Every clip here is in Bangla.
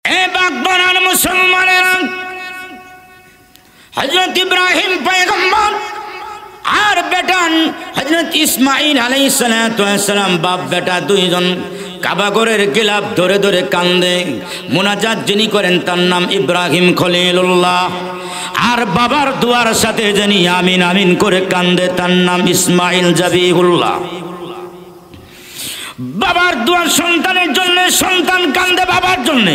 এ বাগবানার মুসলমানেরা, হযরত ইব্রাহিম পয়গম্বর আর বেটান হযরত ইসমাঈল আলাইহিস সালাতু ওয়াস সালাম বাপ বেটা দুইজন কাবা ঘরের গিলাফ ধরে ধরে কান্দে। মুনাজাত যিনি করেন তার নাম ইব্রাহিম খলিলুল্লাহ, আর বাবার দুয়ার সাথে যিনি আমিন আমিন করে কান্দে তার নাম ইসমাঈল জাবিহুল্লাহ। বাবার দুয়ার সন্তানের জন্য, সন্তান কান্দে বাবার জন্য।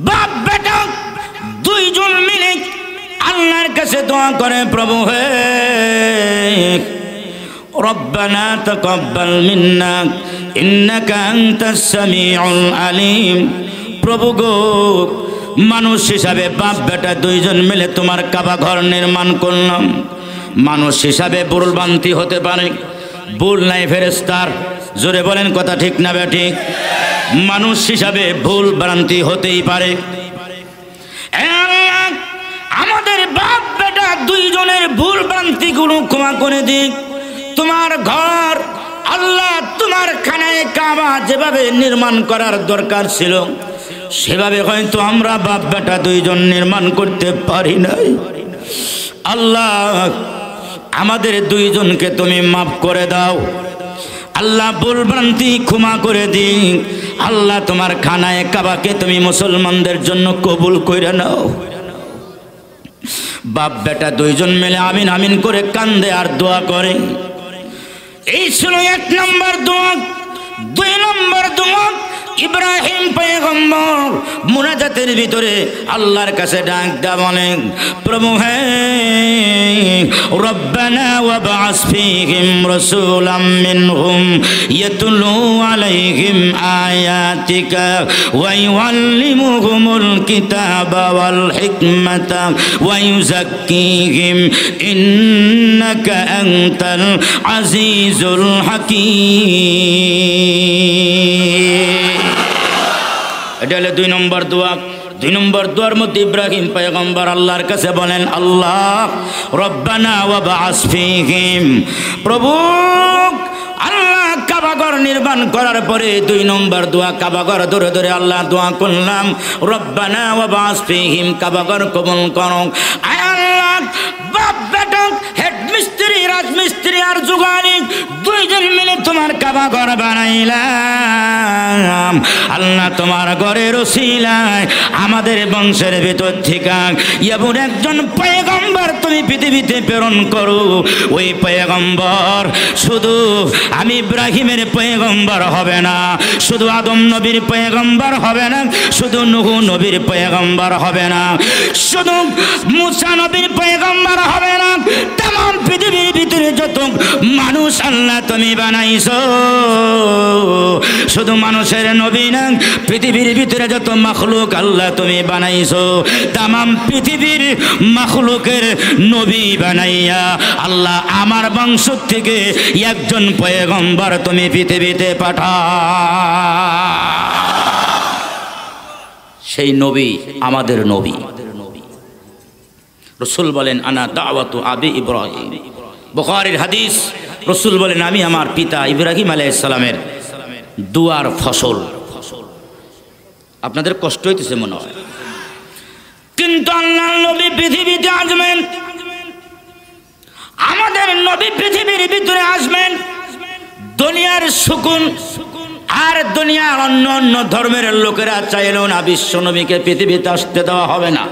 বাপ বেটা দুইজন মিলে আল্লাহর কাছে দোয়া করে, প্রভু হে রব্বানা তাকাব্বাল মিন্না ইন্নাকা আনতাস সামিউল আলিম। প্রভু গো, মানুষ হিসাবে বাপ বেটা দুইজন মিলে তোমার কাবা ঘর নির্মাণ করলাম। মানুষ হিসাবে ভুল ভ্রান্তি হতে পারে, ভুল নাই ফেরেশতার, জোরে বলেন কথা ঠিক না বেঠিক? মানুষ হিসাবে ভুল ভ্রান্তি হতেই পারে। আমাদের বাপ বেটা দুইজনের ভুল ভ্রান্তিগুলো ক্ষমা করে দিক। তোমার ঘর আল্লাহ, তোমার খানায়ে কাবা যেভাবে নির্মাণ করার দরকার ছিল সেভাবে হয়তো আমরা বাপ বেটা দুইজন নির্মাণ করতে পারি নাই। আল্লাহ, আমাদের দুইজনকে তুমি মাফ করে দাও। আল্লাহ, ভুল ভ্রান্তি ক্ষমা করে দিন। আল্লাহ, তোমার খানায়ে কাবাকে তুমি মুসলমানদের জন্য কবুল করে নাও। বাপ বেটা দুইজন মিলে আমিন আমিন করে কান্দে আর দোয়া করে। এই ছিল 1 নম্বর দোয়া। 2 নম্বর দোয়া, ইব্রাহিম পয়গম্বর মুনাজাতের ভিতরে আল্লাহর কাছে ডাক দেয়া বলেন, প্রভু হে রব্বানা ওয়াবআস ফীহিম রাসূলাম মিনহুম ইয়াতলু আলাইহিম আয়াতিকা ওয়া ইউআল্লিমুহুমুল কিতাবা ওয়াল হিকমাতা ওয়া ইউযাক্কিহিম ইন্নাকা আনতাল আজিজুল হাকীম। এটা হলো 2 নম্বর দোয়া। 2 নম্বর দোয়ার মধ্যে ইব্রাহিম পয়গম্বর আল্লাহর কাছে বলেন, আল্লাহ রব্বানা ওয়াবআস ফীহিম, প্রভু আল্লাহ কাবাঘর নির্মাণ করার পরে 2 নম্বর দোয়া, কাবাঘর ধরে ধরে আল্লাহ দোয়া করলাম, রব্বানা ওয়াবআস ফীহিম, কাবাঘর কবুল করো। আয় আল্লাহ, বাপ বেটা হেড মিস্ত্রি রাজমিস্ত্রি আর জুগানি দুইজন মিলে তোমার কাবাঘর বানাইলাম। আল্লাহ, তোমার ঘরের ওসিলায় আমাদের বংশের ভিতর থেকে এমন একজন পয়গম্বর তুমি পৃথিবীতে প্রেরণ করো। ওই পয়গম্বর শুধু আমি ইব্রাহিমের পয়গম্বর হবে না, শুধু আদম নবীর পয়গম্বর হবে না, শুধু নূহ নবীর পয়গম্বর হবে না, শুধু মুসা নবীর পয়গম্বর হবে না, तमाम পৃথিবীর ভিতরে যত মানুষ আল্লাহ তুমি বানাইছো, শুধু মানুষের নবী না, পৃথিবীর ভিতরে যত মাখলুক আল্লাহ তুমি বানাইছো, तमाम পৃথিবীর মাখলুকের নবী বানাইয়া আল্লাহ আমার বংশ থেকে একজন পয়গম্বর তুমি পৃথিবীতে পাঠাও। সেই নবী আমাদের নবী। রসুল বলেন, আনা দাওয়াতু আবি ইব্রাহিম। বুখারীর হাদিস, রসুল বলেন, আমি আমার পিতা ইব্রাহিম আলাইহিস সালামের দুয়ার ফসল। আপনাদের কষ্ট হইতেছে মনে হয়, কিন্তু আল্লাহর নবী পৃথিবীতে আসবেন, আমাদের নবী পৃথিবীর ভিতরে আসবেন। দুনিয়ার সুকুন আর দুনিয়ার অন্য অন্য ধর্মের লোকেরা চাইলেও না বিশ্ব নবীকে পৃথিবীতে আসতে দেওয়া হবে না।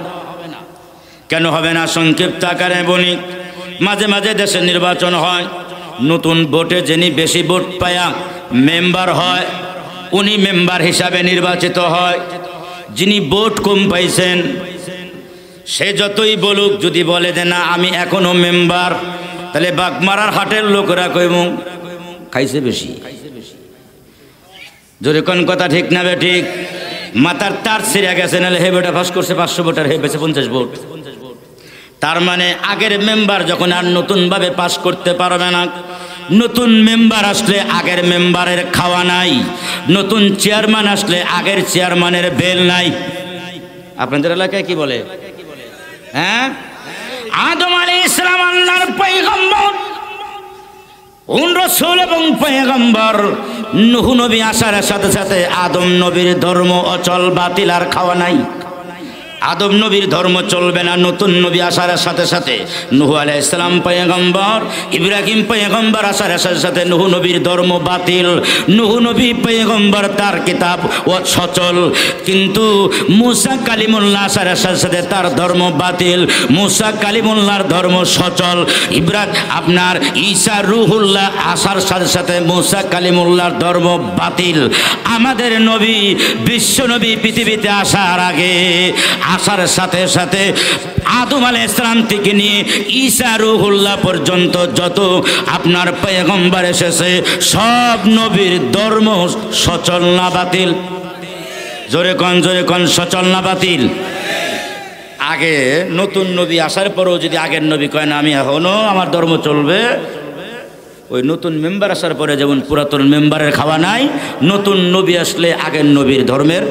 কেন হবে না? সংক্ষিপ্ত আকারে বলি, মাঝে মাঝে দেশে নির্বাচন হয়, নতুন ভোটে যিনি বেশি ভোট পায়া মেম্বার হয় উনি মেম্বার হিসাবে নির্বাচিত হয়। যিনি ভোট কম পাইছেন সে যতই বলুক, যদি বলে যে না আমি এখনো মেম্বার, তাহলে বাগমারার হাটের লোকেরা কইব খাইছে বেশি। জোরে কোন কথা ঠিক না বে ঠিক? মাথার তার ছিঁড়ে গেছে, নাহলে হে বেটা পাস করছে 500 ভোটার, হে বেছে 50 ভোট। তার মানে আগের মেম্বার যখন আর নতুনভাবে পাস করতে পারবে না, নতুন মেম্বার আসলে আগের মেম্বারের খাওয়া নাই, নতুন চেয়ারম্যান আসলে আগের চেয়ারম্যানের বেল নাই। আপনাদের এলাকায় কি বলে? হ্যাঁ, আদম আলাইহিস সালাম আল্লাহর পয়গম্বর, কোন রাসূল এবং পয়গম্বর নূহ নবী আসার সাথে সাথে আদম নবীর ধর্ম অচল, বাতিল, আর খাওয়া নাই। আদম নবীর ধর্ম চলবে না নতুন নবী আসার সাথে সাথে। নূহ আলাইহিস সালাম পয়গম্বর, ইব্রাহিম পয়গম্বর আসার সাথে সাথে নূহ নবীর ধর্ম বাতিল। নূহ নবী পয়গম্বর, তার কিতাব ও সচল, কিন্তু মূসা কালিমুল্লাহ আসার সাথে সাথে তার ধর্ম বাতিল। মূসা কালিমুল্লাহর ধর্ম সচল। আপনার ঈসা রুহুল্লাহ আসার সাথে সাথে মূসা কালিমুল্লাহর ধর্ম বাতিল। আমাদের নবী বিশ্ব নবী পৃথিবীতে আসার আগে, আসার সাথে সাথে আদম আলাইহিস সালাম থেকে নিয়ে ঈসা রুহুল্লাহ পর্যন্ত যত আপনার পয়গম্বর এসেছে সব নবীর ধর্ম সচল না বাতিল? জোরে কোন সচল না বাতিল? আগে নতুন নবী আসার পরেও যদি আগের নবী কয় না আমি এখনো আমার ধর্ম চলবে, ওই নতুন মেম্বার আসার পরে যেমন পুরাতন মেম্বারের খাওয়া নাই, নতুন নবী আসলে আগের নবীর ধর্মের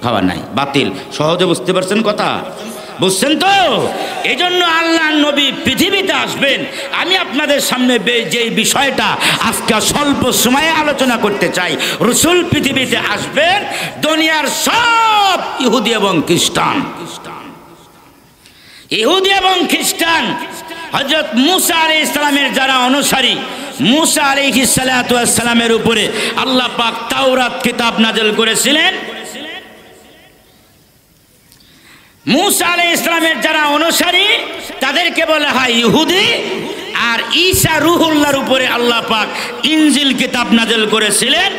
খাওয়া নাই, বাতিল। সহজে বুঝতে পারছেন কথা? বুঝছেন তো? এই জন্য আল্লাহ নবী পৃথিবীতে আসবেন। আমি আপনাদের সামনে যে বিষয়টা আজকে স্বল্প সময়ে আলোচনা করতে চাই, রাসূল পৃথিবীতে আসবেন, দুনিয়ার সব ইহুদি এবং খ্রিস্টান, ইহুদি এবং খ্রিস্টান হযরত মূসা আলাইহিস সালামের যারা অনুসারী, মূসা আলাইহিস সালাতু ওয়াস সালামের উপরে আল্লাহ পাক তাওরাত কিতাব নাযিল করেছিলেন। মূসা আলাইহিস সালামের যারা অনুসারী তাদেরকে বলা হয় ইহুদি। আর ঈসা রুহুল্লাহর উপরে আল্লাহ পাক ইনজিল কিতাব নাযিল করেছিলেন।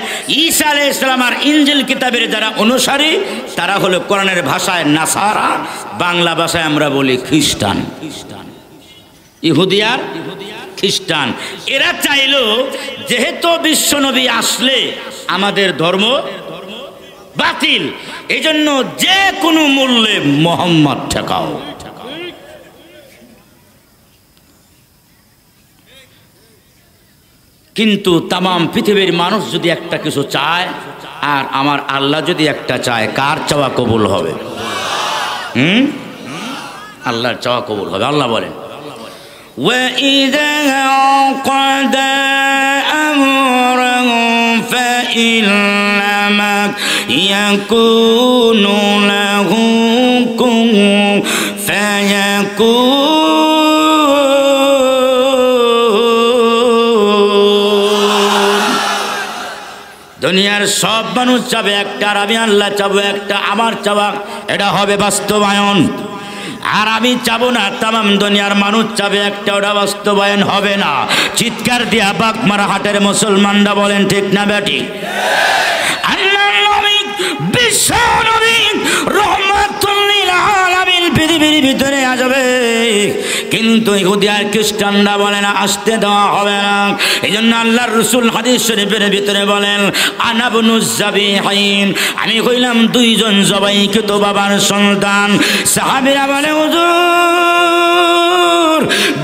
ঈসা আলাইহিস সালাম আর ইনজিল কিতাবের যারা অনুসারী তারা হলো কোরআনের ভাষায় নাসারা, বাংলা ভাষায় আমরা বলি খ্রিস্টান। ইহুদি আর খ্রিস্টান এরা চাইলো যেহেতু বিশ্বনবী আসলে আমাদের ধর্ম বাতিল, এই জন্য যে কোনো মূল্যে মোহাম্মদ ঠেকাও। কিন্তু তামাম পৃথিবীর মানুষ যদি একটা কিছু চায় আর আমার আল্লাহ যদি একটা চায়, কার চাওয়া কবুল হবে? আল্লাহর চাওয়া কবুল হবে। আল্লাহ বলেন وَإِذَا قَضَى أَمْرًا فَإِنَّمَا يَكُونُ لَهُ كُن فَيَكُونُ। দুনিয়ার সব মানুষ চাবে একটা, আর আমি আল্লাহ চাবো একটা। আমার চাওয়া এটা হবে বাস্তবায়ন। আর আমি চাবো না, তামাম দুনিয়ার মানুষ চাবে একটা, ওটা বাস্তবায়ন হবে না। চিৎকার দিয়া বাগমারা হাটের মুসলমানরা বলেন ঠিক না বেটি? আল্লাহর নবী বিশ্ব নবী রাহমাতুল লিল আলামিন পৃথিবীর ভিতরে আসবে, কিন্তু ইহুদি আর খ্রিস্টানরা বলে না আসতে দেওয়া হবে না। এই জন্য আল্লাহর রাসূল হাদিস শরীফের ভিতরে বলেন আনা ইবনুজ যাবিহাইন, আমি হইলাম দুইজন জবাইকৃত বাবার সন্তান। সাহাবীরা বলে হুজুর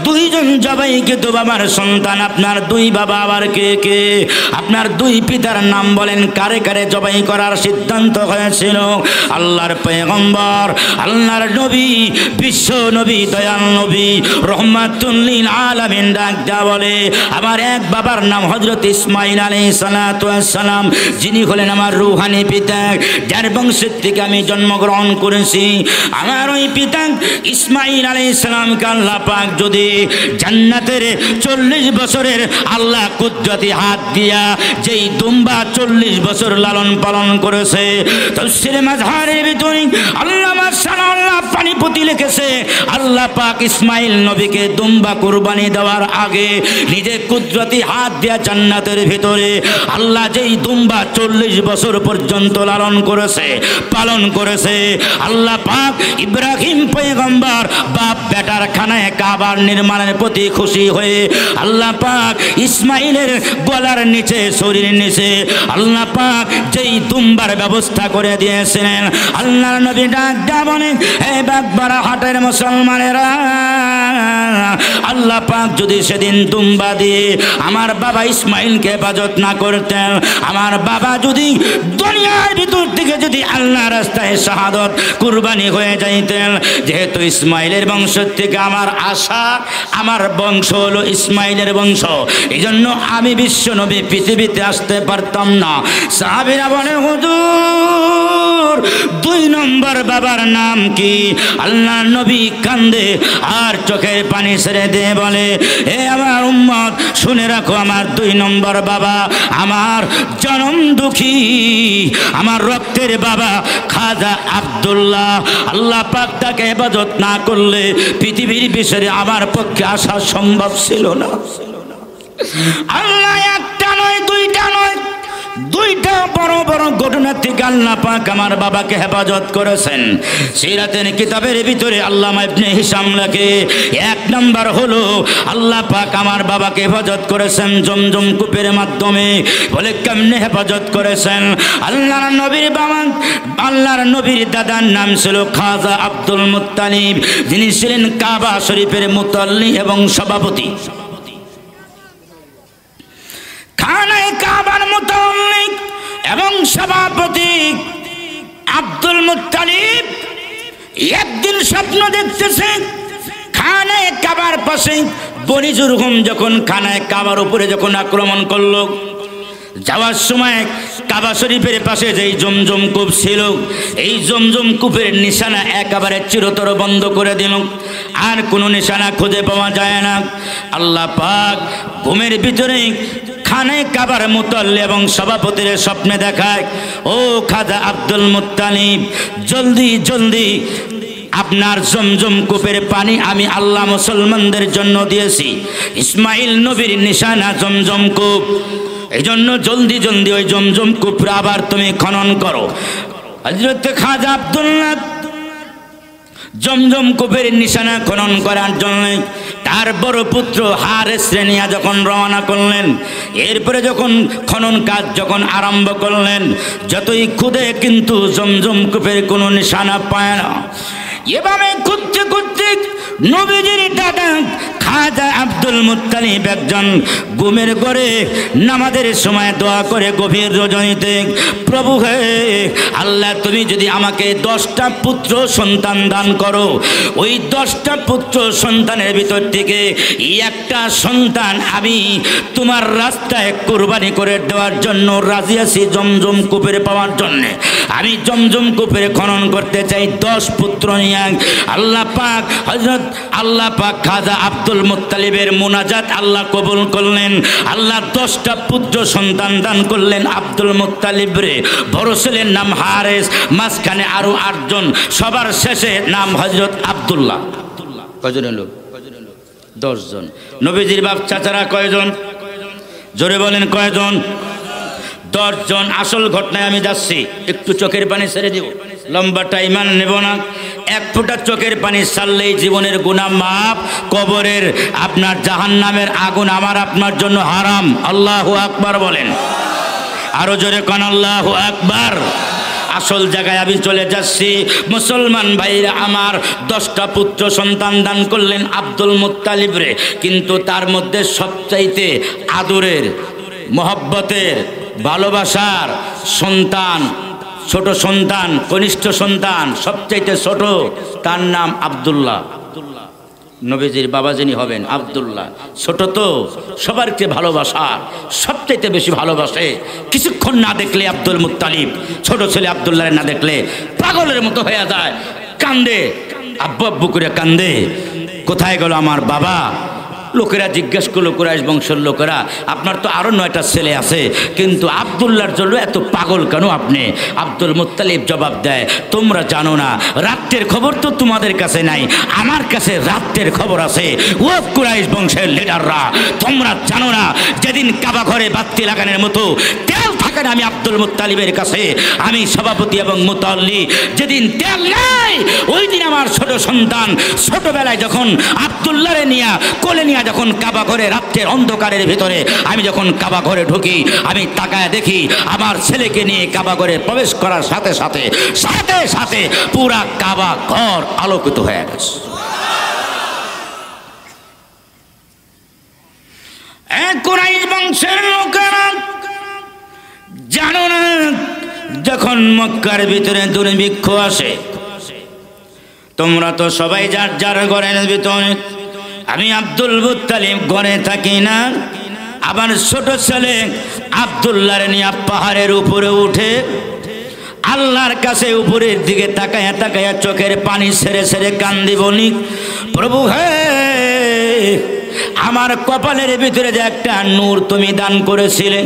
দুইজন জবাইকৃত বাবার সন্তান, আপনার দুই বাবা আবার কে কে? আপনার দুই পিতার নাম বলেন, কারে কারে জবাই করার সিদ্ধান্ত হয়েছিল? আল্লাহর পয়গম্বর, আল্লাহর নবী, বিশ্ব নবী, দয়াল নবী রাহমাতুল লিল আলামিন ডাক দেয়া বলে আমার এক বাবার নাম হযরত ইসমাঈল আলাইহিস সালাতু ওয়াস সালাম, যিনি হলেন আমার রূহানি পিতা, যার বংশের থেকে আমি জন্মগ্রহণ করেছি। আমার ওই পিতা ইসমাঈল আলাইহিস সালামকে আল্লাহ পাক যদি জান্নাতের 40 বছরের আল্লাহ কুদরতি হাত দিয়া যেই দুম্বা 40 বছর লালন পালন করেছে, তাফসীরে মাযহারের ভিতরে আল্লামা সানাউল্লাহ পানিপতি লিখেছে আল্লাহ পাক ইসমাঈল নবীকে দুম্বা কুরবানি দেওয়ার আগে নিজে কুদরতি হাত দিয়া জান্নাতের ভিতরে আল্লাহ যেই দুম্বা 40 বছর পর্যন্ত লালন করেছে, পালন করেছে, আল্লাহ পাক ইব্রাহিম পয়গম্বর বাপ বেটার খানায় কাবার নির্মাণের প্রতি খুশি হয়ে আল্লাহ পাক ইসমাঈলের গলার নিচে, শরীরের নিচে আল্লাহ পাক যেই দুম্বার ব্যবস্থা করে দিয়েছিলেন, আল্লাহর নবী ডাক দেয়া বলেন হে বাগমারা হাটের মুসলমানেরা, আল্লাহ পাক যদি সেদিন দুম্বা দিয়ে আমার বাবা ইসমাঈলকে হেফাজত না করতেন, আমার বাবা যদি দুনিয়ার ভিতর থেকে যদি আল্লাহর রাস্তায় শাহাদত কুরবানি হয়ে যাইতেন, যেহেতু ইসমাঈলের বংশ থেকে আমার আশা, আমার আমার বংশ হলো ইসমাইলের বংশ, এই জন্য আমি বিশ্ব নবী পৃথিবীতে আসতে পারতাম না। সাহাবীরা বলে হুজুর 2 নম্বর বাবার নাম কি? আল্লাহর নবী কান্দে আর চোখের পানি ছেড়ে দিয়ে বলে, হে আমার উম্মত শুনে রাখো, আমার 2 নম্বর বাবা আমার জনম দুঃখী, আমার রক্তের বাবা খাজা আব্দুল্লাহ। আল্লাহ পাক তাকে ইবাদত না করলে পৃথিবীর বিষয়ে আমার পক্ষে আসা সম্ভব ছিল না। আল্লাহ একটা নয়, দুইটা নয়, 2টা বড় বড় ঘটনা থেকে আল্লাহ পাক আমার বাবাকে হেফাজত করেছেন। সিরাতের কিতাবের ভিতরে আল্লামা ইবনে হিশাম লেখে 1 নম্বর হলো আল্লাহ পাক আমার বাবাকে হেফাজত করেছেন জমজম কূপের মাধ্যমে। বলে কেমনে হেফাজত করেছেন? আল্লাহর নবীর বাবা, আল্লাহর নবীর দাদার নাম ছিল খাজা আব্দুল মুত্তালিব, যিনি ছিলেন কাবা শরীফের মুতাল্লি এবং সভাপতি। খানায়ে কাবার মুতাল্লি এবং সভাপতি আব্দুল মুত্তালিব একদিন স্বপ্ন দেখতেছে, খানায়ে কাবার পাশে বনি জুরহুম যখন খানায়ে কাবার উপরে যখন আক্রমণ করলো, যাওয়ার সময় কাবা শরীফের পাশে যেই জমজম কূপ ছিল, এই জমজম কূপের নিশানা একেবারে চিরতর বন্ধ করে দিল, আর কোনো নিশানা খুঁজে পাওয়া যায় না। আল্লাহ পাক ঘুমের ভিতরে খানায়ে কাবার মুতাল্লি এবং সভাপতির স্বপ্নে দেখায়, ও খাজা আব্দুল মুত্তালিব, জলদি জলদি আপনার জমজম কূপের পানি আমি আল্লাহ মুসলমানদের জন্য দিয়েছি, ইসমাইল নবীর নিশানা জমজম কূপ, এই জন্য জলদি জলদি ওই জমজম কূপ আবার তুমি খনন করো। হযরত খাজা আব্দুল্লাহ জমজম কূপের নিশানা খনন করার জন্য তার বড় পুত্র হারেস নিয়ে যখন রওনা করলেন, এরপরে যখন খনন কাজ যখন আরম্ভ করলেন, যতই খুদে কিন্তু জমজম কূপের কোনো নিশানা পায় না। এভাবে খুঁজতে খুঁজতে নবীজির দাদা খাজা আব্দুল মুত্তালিব একজন ঘুমের ঘরে নামাজের সময় দোয়া করে গভীর রজনীতে, প্রভু হে আল্লাহ, তুমি যদি আমাকে 10টা পুত্র সন্তান দান করো, ওই 10টা পুত্র সন্তানের ভিতর থেকে একটা সন্তান আমি তোমার রাস্তায় কুরবানি করে দেওয়ার জন্য রাজি আছি, জমজম কূপের পাওয়ার জন্য আমি জমজম কূপের খনন করতে চাই 10 পুত্র নিয়ে। আল্লাহ পাক হযরত আল্লাহ পাক খাজা আব্দুল মুত্তালিবের মুনাজাত আল্লাহ কবুল করলেন। আল্লাহ 10টা পুত্র সন্তান দান করলেন আব্দুল মুত্তালিব রে। বড় ছেলের নাম হারেস, মাঝখানে আরো 8 জন, সবার শেষে নাম হযরত আব্দুল্লাহ। কয়জন হলো? 10 জন। নবীজির বাপ চাচারা কয়জন? জোরে বলেন কয়জন? 10 জন। আসল ঘটনায় আমি যাচ্ছি, একটু চোখের পানি ছেড়ে দিব, লম্বা টাইম আর নেব না। 1 ফোঁটা চোখের পানি ছাড়লেই জীবনের গুনাহ মাফ, কবরের আপনার জাহান্নামের আগুন আমার আপনার জন্য হারাম। আল্লাহু আকবার বলেন, আরো জোরে কোন আল্লাহু আকবার। আসল জায়গায় আমি চলে যাচ্ছি। মুসলমান ভাইরা আমার 10টা পুত্র সন্তান দান করলেন আব্দুল মুত্তালিব রে, কিন্তু তার মধ্যে সবচাইতে আদরের, মহব্বতের, ভালোবাসার সন্তান, ছোট সন্তান, কনিষ্ঠ সন্তান, সবচাইতে ছোট, তার নাম আব্দুল্লাহ। নবীজির বাবা যিনি হবেন আব্দুল্লাহ, ছোট তো সবার চেয়ে ভালোবাসা, সবচাইতে বেশি ভালোবাসে। কিছুক্ষণ না দেখলে আব্দুল মুত্তালিব, ছোট ছেলে আব্দুল্লাহ না দেখলে পাগলের মতো হয়ে যায়, কান্দে, আব্বু আব্বু করে কান্দে, কোথায় গেল আমার বাবা? লোকেরা জিজ্ঞেস করলো, কুরাইশ বংশের লোকেরা, আপনার তো আরো 9টা ছেলে আছে, কিন্তু আব্দুল্লাহর জন্য এত পাগল কেন আপনি? আব্দুল মুত্তালিব জবাব দেয়, তোমরা জানো না, রাত্রের খবর তো তোমাদের কাছে নাই, আমার কাছে রাত্রের খবর আছে। ও কুরাইশ বংশের লিডাররা, তোমরা জানো না, যেদিন কাবা ঘরে বাতি লাগানোর মতো তেল থাকে না, আমি আব্দুল মুত্তালিবের কাছে আমি সভাপতি এবং মুতাল্লি, যেদিন তেল নাই ওই দিন আমার ছোট সন্তান ছোটবেলায় যখন আব্দুল্লাহরে নিয়ে কোলে নিয়ে যখন কাবা ঘরে রাত্রের অন্ধকারের ভিতরে আমি যখন কাবা ঘরে ঢুকি, আমি তাকায় দেখি আমার ছেলেকে নিয়ে কাবা ঘরে প্রবেশ করার সাথে সাথে সাথে সাথে পুরা কাবা ঘর আলোকিত হয়ে গেছে। কুরাইশ বংশের লোকেরা জানো না, যখন মক্কার ভিতরে দুর্ভিক্ষ আসে, তোমরা তো সবাই যার যার ঘরের ভিতরে আমি আব্দুল মুত্তালিব ঘরে থাকি না, আবার ছোট ছেলে আব্দুল্লাহর নিয়ে পাহাড়ের উপরে উঠে আল্লাহর কাছে উপরের দিকে তাকায়া তাকায়া চোখের পানি ছেড়ে ছেড়ে কান্দি বলি, প্রভু হে, আমার কপালের ভিতরে যে একটা নূর তুমি দান করেছিলেন,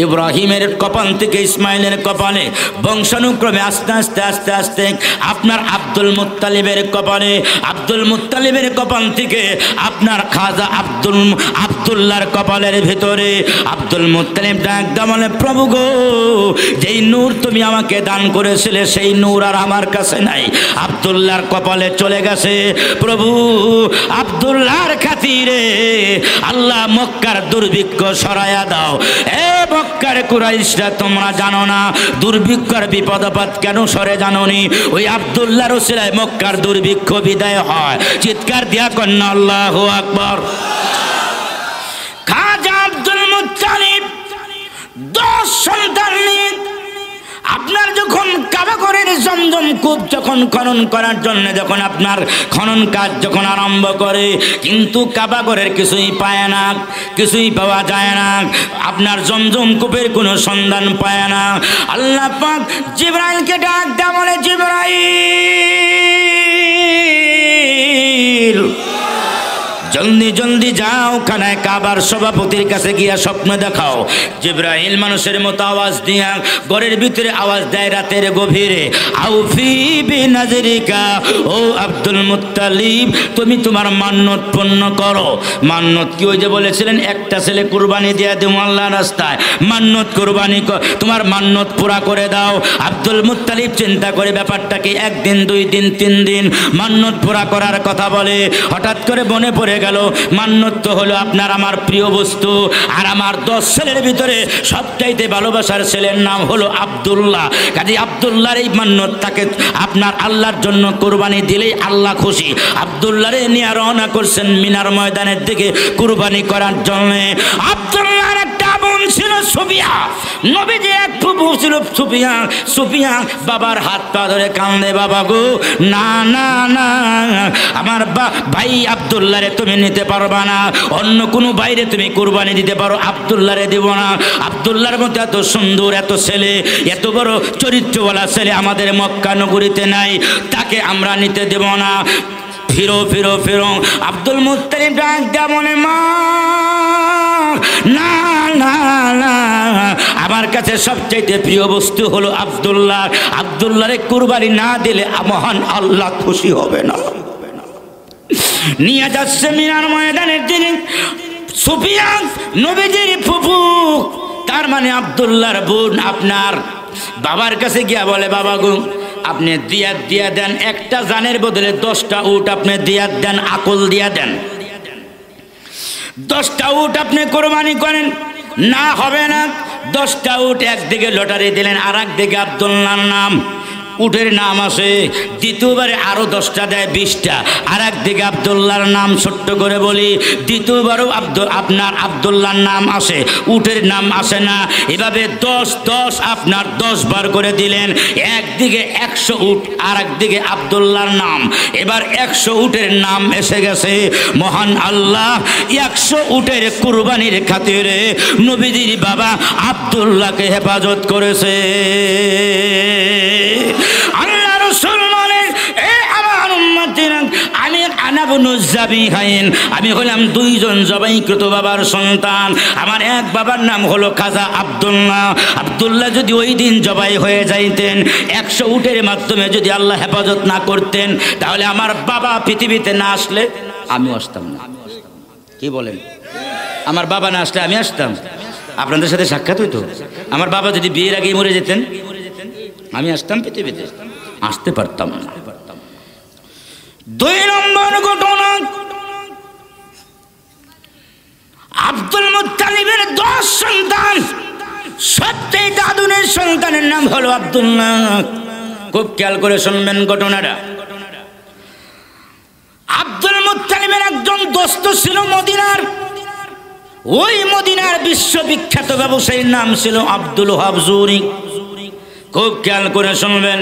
ইব্রাহিমের কপাল থেকে ইসমাইলের কপালে বংশানুক্রমে আস্তে আস্তে আস্তে আস্তে আপনার আব্দুল মুত্তালিবের কপালে, আব্দুল মুত্তালিবের কপাল থেকে আপনার খাজা আব্দুল্লাহর কপালের ভিতরে আব্দুল মুত্তালিব ডাক বলে, প্রভু গো, যেই নূর তুমি আমাকে দান করেছিলে সেই নূর আর আমার কাছে নাই, আব্দুল্লাহর কপালে চলে গেছে। প্রভু, আব্দুল্লাহর খাতিরে আল্লাহ মক্কার দুর্ভিক্ষ সরাইয়া দাও। এ মক্কার কুরাইশরা, তোমরা জানো না দুর্ভিক্ষর বিপদ আপদ কেন সরে, জানোনি? ওই আব্দুল্লাহর ওসিলায় মক্কার দুর্ভিক্ষ বিদায় হয়। চিৎকার দিয়া কন্যা আল্লাহু আকবার। খাজা আব্দুল মুত্তালিব 10 সন্তান নিয়ে আপনার যখন কাবা ঘরের জমজম কূপ যখন খনন করার জন্য যখন আপনার খনন কাজ যখন আরম্ভ করে, কিন্তু কাবা ঘরের কিছুই পায় না, কিছুই পাওয়া যায় না, আপনার জমজম কূপের কোনো সন্ধান পায় না। আল্লাহ পাক জিবরাইলকে ডাক দেয়া বলে, জিবরাইল জলদি জলদি যাও, খানায় কাবার সভাপতির কাছে গিয়া স্বপ্ন দেখাও। জিবরাইল মানুষের মতো আওয়াজ দিয়া ঘরের ভিতরে আওয়াজ দেয় রাতের গভীরে, আউফি বিনাজরিকা, ও আব্দুল মুত্তালিব, তুমি তোমার মান্নত পূর্ণ করো। মান্নত কি? ওই যে বলেছিলেন একটা ছেলে কুরবানি দিয়ে দেবো আল্লাহর রাস্তায়, মান্নত কুরবানি তোমার মান্নত পুরা করে দাও। আব্দুল মুত্তালিব চিন্তা করে ব্যাপারটাকে 1 দিন 2 দিন 3 দিন মান্নত পুরা করার কথা বলে, হঠাৎ করে মনে পড়ে গেল মান্নত তো হলো আপনার আমার প্রিয় বস্তু, আর আমার 10 ছেলের ভিতরে সবচাইতে ভালোবাসার ছেলের নাম হলো আব্দুল্লাহ। কাজে আব্দুল্লাহর এই মান্নত তাকে আপনার আল্লাহর জন্য কোরবানি দিলেই আল্লাহ খুশি। আব্দুল্লাহরে নিয়ে রওনা করছেন মিনার ময়দানের দিকে কোরবানি করার জন্য। আব্দুল্লাহর একটা বোন ছিল সুফিয়া, নবীজি এক ফুফু ছিল সুফিয়া। সুফিয়া বাবার হাত পা ধরে কান্দে, বাবা গো, না না না, আমার ভাই আব্দুল্লাহরে তুমি নিতে পারবা না, অন্য কোনো বাইরে তুমি কুরবানি দিতে পারো, আব্দুল্লাহরে দেব না। আব্দুল্লাহর মতো এত সুন্দর এত ছেলে, এত বড় চরিত্রওয়ালা ছেলে আমাদের মক্কা নগরীতে নাই, তাকে আমরা নিতে দেব না। ফিরো ফিরো ফিরো। আব্দুল মুত্তালিব ডাক দেয়া মনে, মা না না না, আমার কাছে সবচাইতে প্রিয় বস্তু হলো আব্দুল্লাহ, আব্দুল্লাহরে কুরবানি না দিলে মহান আল্লাহ খুশি হবে না। নিয়ে যাচ্ছে মিনার ময়দানের দিকে সুফিয়া, নবীজির ফুফু, তার মানে আব্দুল্লাহর বোন আপনার বাবার কাছে গিয়া বলে, বাবা গো, আপনি দিয়াত দিয়া দেন, একটা জানের বদলে 10টা উট আপনি দিয়াত দেন, আকল দিয়া দেন, 10টা উট আপনি কোরবানি করেন। না হবে না, 10টা উট একদিকে লটারি দিলেন, আর একদিকে আব্দুল্লাহর নাম, উটের নাম আসে, দ্বিতীয়বারে আরো 10টা দেয়, 20টা, আর একদিকে আব্দুল্লাহর নাম ছোট্ট করে বলি, দ্বিতীয়বারও আপনার আব্দুল্লাহর নাম আসে, উটের নাম আসে না। এভাবে 10 10 আপনার 10 বার করে দিলেন, একদিকে 100 উট আর একদিকে আব্দুল্লাহর নাম। এবার 100 উটের নাম এসে গেছে। মহান আল্লাহ 100 উটের কুরবানির খাতিরে নবীজির বাবা আব্দুল্লাহকে হেফাজত করেছে। আল্লাহ রাসূল বলেন, এ আমার উম্মতিরা, আমি আনাবনুজ যাবিহাইন, আমি হলাম 2 জন জবাইকৃত বাবার সন্তান। আমার এক বাবার নাম হলো খাজা আব্দুল্লাহ। আব্দুল্লাহ যদি ওই দিন জবাই হয়ে যাইতেন, 100 উটের মাধ্যমে যদি আল্লাহ হেফাজত না করতেন, তাহলে আমার বাবা পৃথিবীতে না আসলে আমি আসতাম না। কি বলেন? আমার বাবা না আসলে আমি আসতাম, আপনাদের সাথে সাক্ষাৎ হইতো। আমার বাবা যদি বিয়ের আগেই মরে যেতেন, আমি আসতাম পৃথিবীতে, আসতে পারতাম না। 2 নম্বর ঘটনা, আব্দুল মুত্তালিবের 10 সন্তান, সবচেয়ে দাদুনের সন্তানের নাম হলো আব্দুল্লাহ। খুব খেয়াল করে শুনবেন ঘটনাটা। আব্দুল মুত্তালিবের একজন দোস্ত ছিল মদিনার, ওই মদিনার বিশ্ববিখ্যাত ব্যবসায়ীর নাম ছিল আব্দুল ওহাব জুহরি। খুব খেয়াল করে শুনবেন,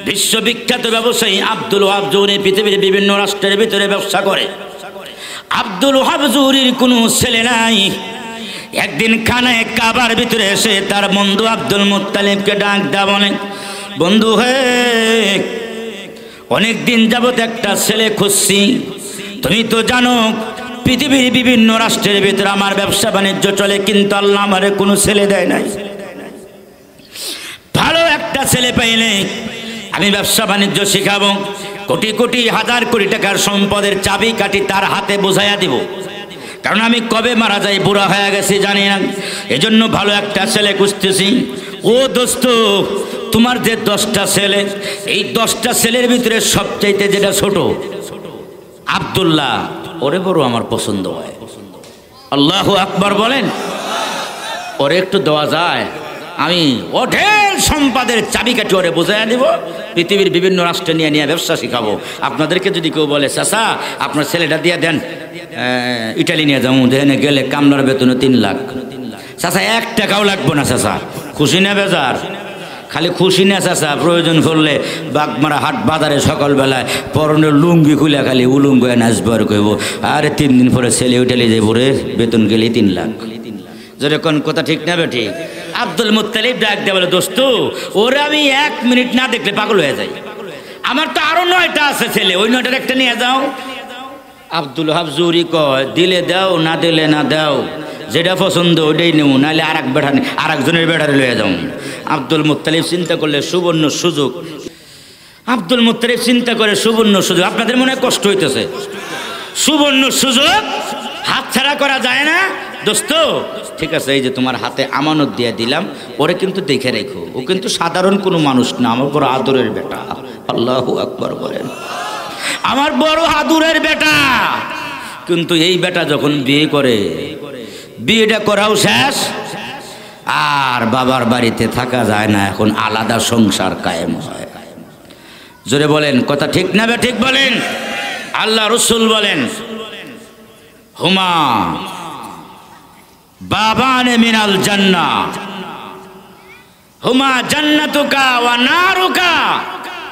বিশ্ববিখ্যাত ব্যবসায়ী আব্দুল ওহাব জুহরি পৃথিবীর বিভিন্ন রাষ্ট্রের ভিতরে ব্যবসা করে। আব্দুল ওয়াহাব জুহরির কোনো ছেলে নাই। একদিন খানায় কাবার ভিতরে এসে তার বন্ধু আব্দুল মুত্তালিবকে ডাক দেয়া বলে, বন্ধু হে, অনেক দিন যাবত একটা ছেলে খুঁজছি। তুমি তো জানো পৃথিবীর বিভিন্ন রাষ্ট্রের ভিতরে আমার ব্যবসা বাণিজ্য চলে, কিন্তু আল্লাহ আমারে কোনো ছেলে দেয় নাই। ভালো একটা ছেলে পাইলে আমি ব্যবসা বাণিজ্য শিখাবো, কোটি কোটি হাজার কোটি টাকার সম্পদের চাবি কাঠি তার হাতে বোঝাইয়া দিব। কারণ আমি কবে মারা যাই বুড়া হয়ে গেছি জানি না, এজন্য ভালো একটা ছেলে খুঁজতেছি। ও দোস্ত, তোমার যে 10টা ছেলে, এই 10টা ছেলের ভিতরে সবচাইতে যেটা ছোট আব্দুল্লাহ, ওরে বড় আমার পছন্দ হয়। আল্লাহু আকবার বলেন। ওরে একটু দেওয়া যায়, আমি অঢেল সম্পদের চাবিকাঠি ওরে বোঝাইয়া দিব, পৃথিবীর বিভিন্ন রাষ্ট্রে নিয়ে নিয়ে ব্যবসা শিখাবো। আপনাদেরকে যদি কেউ বলে চাচা আপনার ছেলেটা দিয়ে দেন ইটালি নিয়ে যাবো, যেখানে গেলে কামলার বেতনে 3 লাখ, চাচা 1 টাকাও লাগবো না, চাচা খুশি না বেজার? খালি খুশি না চাচা, প্রয়োজন করলে বাগমারা হাট বাজারে সকালবেলায় পরনের লুঙ্গি খুলে খালি উলুঙ্গ নাচবো আর কইব, আরে 3 দিন পরে ছেলে ইটালি যাইব রে, বেতন গেলে 3 লাখ। যেরকম কথা ঠিক না বেটি? আব্দুল মুত্তালিব ডাক দিয়ে বলে, দোস্ত ওরে আমি 1 মিনিট না দেখলে পাগল হয়ে যাই, আমার তো আরো 9টা আছে ছেলে, ওই 9টার একটা নিয়ে যাও। আব্দুল ওয়াহাব জুহরি কয়, দিলে দাও না দিলে না দাও, যেটা পছন্দ ওইটাই নেব, নাহলে আরেকজনের বেড়ারে লয়ে যাও। আব্দুল মুত্তালিব চিন্তা করলে সুবর্ণ সুযোগ, আব্দুল মুত্তালিব চিন্তা করে সুবর্ণ সুযোগ। আপনাদের মনে কষ্ট হইতেছে, সুবর্ণ সুযোগ হাতছাড়া করা যায় না। দোস্ত ঠিক আছে, এই যে তোমার হাতে আমানত দিয়ে দিলাম, ওরে কিন্তু দেখে রেখো, ও কিন্তু সাধারণ কোনো মানুষ না, আমার বড় আদরের বেটা। আল্লাহু আকবার বলেন। আমার বড় আদরের বেটা। কিন্তু এই বেটা যখন বিয়ে করে, বিয়েটা করাও শেষ, আর বাবার বাড়িতে থাকা যায় না, এখন আলাদা সংসার কায়েম হয়। জোরে বলেন কথা ঠিক না বে ঠিক বলেন? আল্লাহ রসুল বলেন, হুমা বাবানে মিনাল জান্নাহ, হুমা জান্নাতুকা ওয়া নারুকা,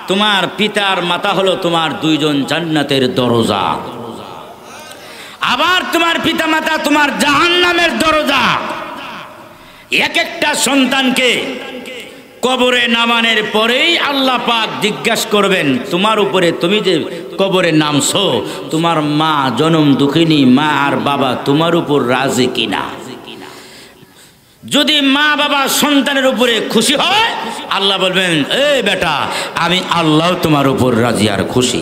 তোমার পিতার মাতা হলো তোমার 2জন জান্নাতের দরজা, আবার তোমার পিতা মাতা তোমার জাহান্নামের দরজা। এক একটা সন্তানকে কবরে নামানোর পরেই আল্লাহ পাক জিজ্ঞাসা করবেন, তোমার উপরে তুমি যে কবরে নামছো, তোমার মা জনম দুঃখিনী মা আর বাবা তোমার উপর রাজি কিনা। যদি মা বাবা সন্তানের উপরে খুশি হয়, আল্লাহ বলবেন, এই বেটা আমি আল্লাহ তোমার উপর রাজি আর খুশি।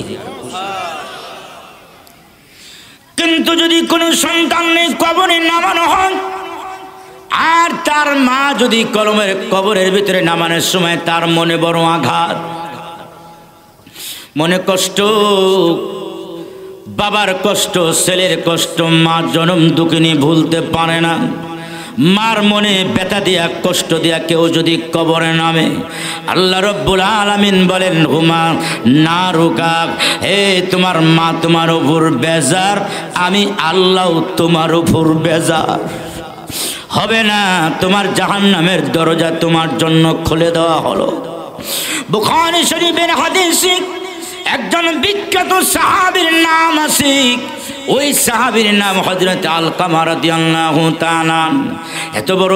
কিন্তু যদি কোনো সন্তানের কবরে নামানো হয়, আর তার মা যদি কবরের ভিতরে নামানোর সময় তার মনে বড় আঘাত, মনে কষ্ট, বাবার কষ্ট, ছেলের কষ্ট, মা জনম দুঃখিনী ভুলতে পারে না, মার মনে ব্যথা দিয়া কষ্ট দিয়া কেউ যদি কবরে নামে, আল্লাহ রব্বুল আলামিন বলেন, হুমা নারুকা, হে তোমার মা তোমার উপর বেজার, আমি আল্লাহ তোমার উপর বেজার। হবে না, তোমার জাহান্নামের দরজা তোমার জন্য খুলে দেওয়া হলো। বুখারী শরীফের হাদিসে একজন বিখ্যাত সাহাবীর নাম আছে, ওই সাহাবীর নাম হযরত আলকামা রাদিয়াল্লাহু তাআলা। এত বড়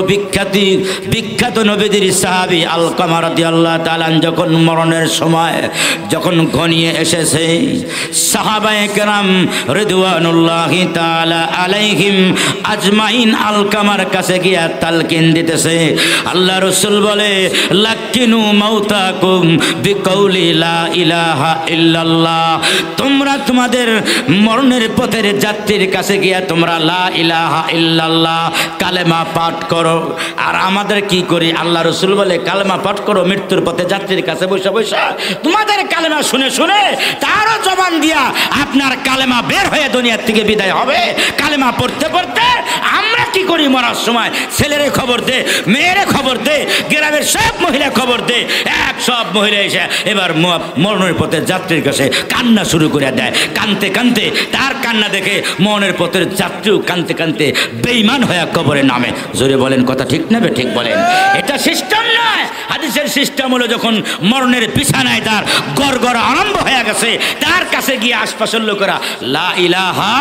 বিখ্যাত নবীদের সাহাবী আলকামা রাদিয়াল্লাহু তাআলা যখন মরণের সময় যখন ঘনিয়ে এসেছে, সাহাবায়ে কেরাম রিদওয়ানুল্লাহি তাআলা আলাইহিম আজমাইন আলকামার কাছে গিয়া তালকিন দিতেছে। আল্লাহ রাসূল বলে, লাকিনু মাউতাকুম বিকাউলি লা ইলাহা ইল্লাল্লাহ, তোমরা তোমাদের মরণের পথে যাত্রীর কাছে গিয়া তোমরা লা ইলাহা ইল্লাল্লাহ কালেমা পাঠ করো। আর আমাদের কি করি? আল্লাহ রসুল বলে, কালেমা পাঠ করো, মৃত্যুর পথে যাত্রীর কাছে বসে বসে তোমাদের কালেমা শুনে শুনে তারও জবান দিয়া আপনার কালেমা বের হয়ে দুনিয়ার থেকে বিদায় হবে। কালেমা পড়তে পড়তে আমরা কি করি? মরার সময় ছেলেরে খবর দে, মেয়েরে খবর দে, গ্রামের সব মহিলা খবর দে, সব মহিলা এসে এবার মরণের পথে যাত্রীর কাছে কান্না শুরু করে দেয়। কানতে কানতে তার কান্না দেখে মনের পথের যাত্রীও কানতে কানতে বেঈমান হয়ে কবরে নামে। জোরে বলেন কথা ঠিক না ঠিক বলেন? এটা সিস্টেম নয়। হাদিসের সিস্টেম হলো, যখন মরণের বিছানায় তার গড়গড় আরম্ভ হয়ে গেছে, তার কাছে গিয়ে আশপাশের লোকেরা লা ইলাহা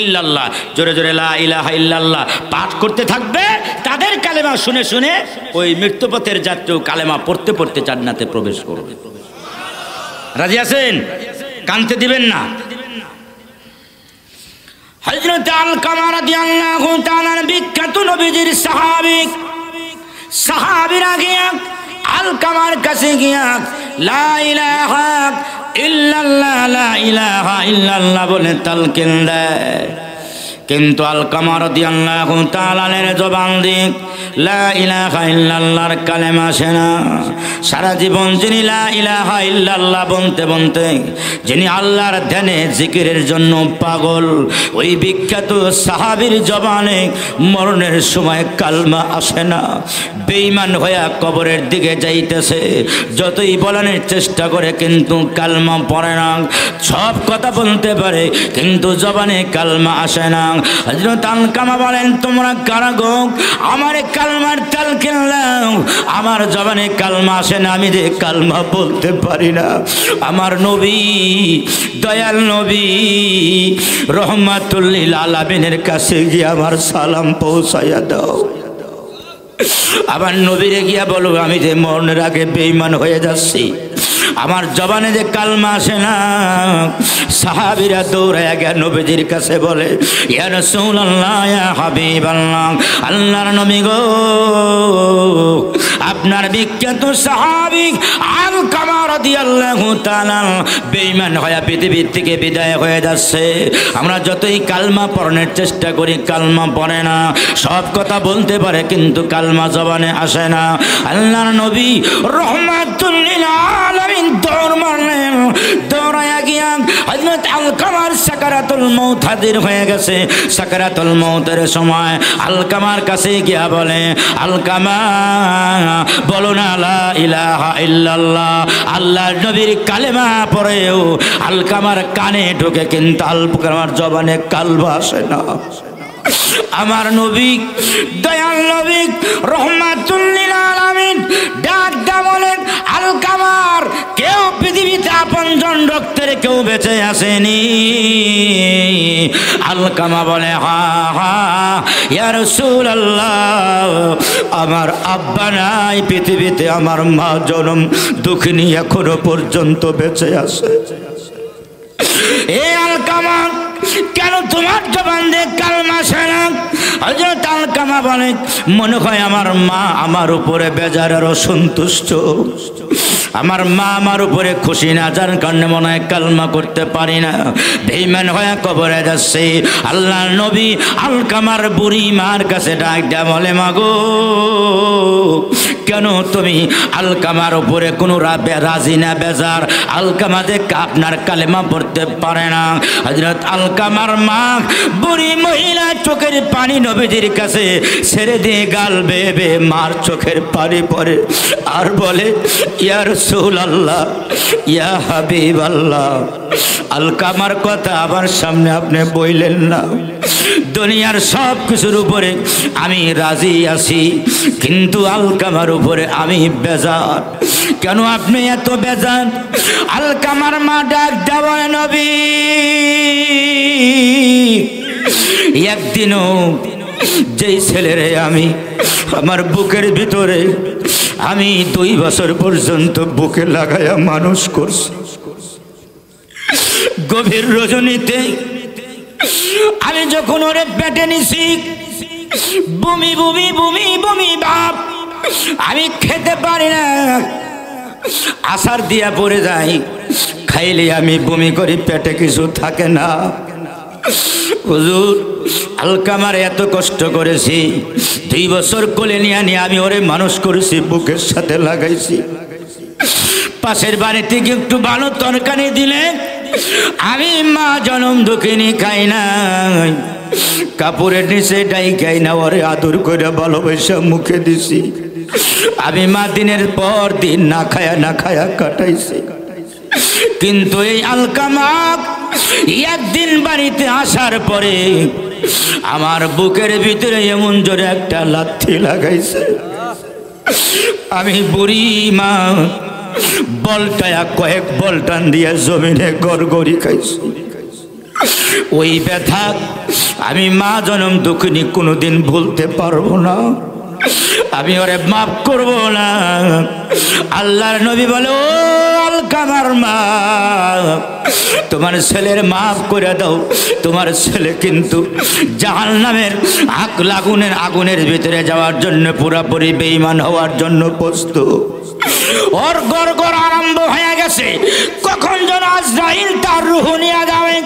ইল্লাল্লাহ, জোরে জোরে লা ইলাহা ইল্লাল্লাহ পাঠ করতে থাকবে। তাদের কালেমা শুনে শুনে ওই মৃত্যুপথের যাত্রীও কালেমা পড়তে পড়তে জান্নাতে প্রবেশ করবে। রাজি আছেন? কানতে দিবেন না। হযরত আলকামা রাদিয়াল্লাহু তাআলার বিখ্যাত নবীজির সাহাবীরা গিয়া আলকামার কাছে গিয়া লা ইলাহা ইল্লাল্লাহ লা ইলাহা ইল্লাল্লাহ বলে তালকিন দেয়। কিন্তু আলকামা রাদিয়াল্লাহু তাআলার জবান দিয়ে লা ইলাহা ইল্লাল্লাহর কালেমা আসে না। সারা জীবন যিনি লা ইলাহা ইল্লাল্লাহ বলতে বলতে যিনি আল্লাহর ধ্যানে জিকিরের জন্য পাগল, ওই বিখ্যাত সাহাবীর জবানে মরণের সময় কালমা আসে না। বেঈমান হয়ে কবরের দিকে যাইতেছে, যতই বলানোর চেষ্টা করে কিন্তু কালমা পড়ে না। সব কথা বলতে পারে কিন্তু জবানে কালমা আসে না। হযরত আলকামা বলেন, তোমরা কারা গো? আমার কালমার তালকিন দাও, আমার জবানে কালমা আসে না, আমি যে কালমা বলতে পারি না। আমার নবী, দয়াল নবী রহমাতুল লিল আলামিনের কাছে গিয়ে আমার সালাম পৌঁছাইয়া দাও। আমার নবীরে গিয়া বলো, আমি যে মরণের আগে বেঈমান হয়ে যাচ্ছি, আমার জবানে যে কালমা আসে না। সাহাবীরা দৌড়ায়া গিয়া নবীজির কাছে বলে, ইয়া রাসূলুল্লাহ, ইয়া হাবিবাল্লাহ, আল্লাহর নবী গো, আপনার বিখ্যাত সাহাবী আলকামা রাদিয়াল্লাহু তাআলা বেঈমান হয়ে পৃথিবীর থেকে বিদায় হয়ে যাচ্ছে। আমরা যতই কালমা পড়ানোর চেষ্টা করি কালমা পড়ে না। সব কথা বলতে পারে কিন্তু কালমা জবানে আসে না। আল্লাহর নবী রহমাতুল লিল আলামিন দৌড় মারলেন। দৌড়ায়া গিয়া হযরত আলকামার সাকারাতুল মউত হাজির হয়ে গেছে। সাকারাতুল মউতের সময় আলকামার কাছে গিয়া বলে, আলকামা বলো না লা ইলাহা ইল্লাল্লাহ। আল্লাহর নবীর কালেমা পড়েও আলকামার কানে ঢোকে কিন্তু আলকামার জবানে কালমা আসে না। আমার নবী, দয়াল নবী রহমাতুল লিল আলামিন ডাক দা বলেন, আলকামার কেউ পৃথিবীতে আপনজন রক্তের কেউ বেঁচে আসেনি। আলকামা বলে, হা হা ইয়া রাসূলুল্লাহ, আমার আব্বা নাই পৃথিবীতে, আমার মা জনম দুঃখিনী এখনো পর্যন্ত বেঁচে আছে। এ আলকামা, কেন তোমার জবান দিয়ে কালমা আসে না? হযরত আলকামা বলে, মনে হয় আমার মা আমার উপরে বেজার আর অসন্তুষ্ট। আমার মা আমার উপরে খুশি না, যার কারণে মনে হয় কালমা করতে পারি না। বেঈমান হয়ে কবরে যাচ্ছে। আল্লাহর নবী আলকামার বুড়ি মার কাছে ডাক দেয়া বলে, মা গো, কেন তুমি আলকামার উপরে কোনো রাজি না, বেজার? আলকামা যে আপনার কালেমা পড়তে পারে না। হযরত আলকামার মা বুড়ি মহিলা চোখের পানি নবীজির কাছে ছেড়ে দিয়ে গাল বেয়ে বেয়ে মার চোখের পানি পড়ে আর বলে, ইয়া রাসূলুল্লাহ, ইয়া হাবিবাল্লাহ, আলকামার কথা আমার সামনে আপনি বললেন না। দুনিয়ার সব কিছুর উপরে আমি রাজি আছি, কিন্তু আলকামার উপরে আমি বেজার। কেন আপনি এত বেজার? আলকামার মা ডাক দেওয়া, নবী, একদিনও যেই ছেলেরে আমি আমার বুকের ভিতরে আমি 2 বছর পর্যন্ত বুকে লাগাইয়া মানুষ করছি, গভীর রজনীতে আমি যখন ওরে পেটে নিছি, বমি বমি বমি বমি ভাব, আমি খেতে পারি না, আসার দিয়া পড়ে যাই, খাইলে আমি বমি করি, পেটে কিছু থাকে না। হুজুর, আলকামার এত কষ্ট করেছি, 2 বছর কোলে নিয়ে আমি ওরে মানুষ করেছি, বুকের সাথে লাগাইছি। পাশের বাড়ি থেকে একটু ভালো তরকারি দিলে আমি মা জনম দুঃখিনী খাই না, কাপড়ের নিচে ডাই খাই না, ওরে আদর করে ভালোবাসা মুখে দিছি। আমি মা দিনের পর দিন না খায়া কাটাইছি। কিন্তু এই আলকামা একদিন বাড়িতে আসার পরে আমার বুকের ভিতরে এমন জোরে একটা লাথি লাগাইছে। আমি বুড়ি মা বলটায়া কয়েক বলটান দিয়ে জমিনে গড়গড়ি খাইছি। ওই ব্যথা আমি মা জনম দুঃখিনী কোনোদিন ভুলতে পারবো না, আমি ওরে মাফ করব না। আল্লাহর নবী বলে, ও আলকামার মা, তোমার ছেলের মাফ করে দাও, তোমার ছেলে কিন্তু জাহান্নামের আগুনের ভিতরে যাওয়ার জন্য পুরোপুরি বেঈমান হওয়ার জন্য প্রস্তুত। ওর গড়গড় আরম্ভ হয়ে গেছে, কখন যেন আজরাইল তার রূহ নিয়ে যাবে,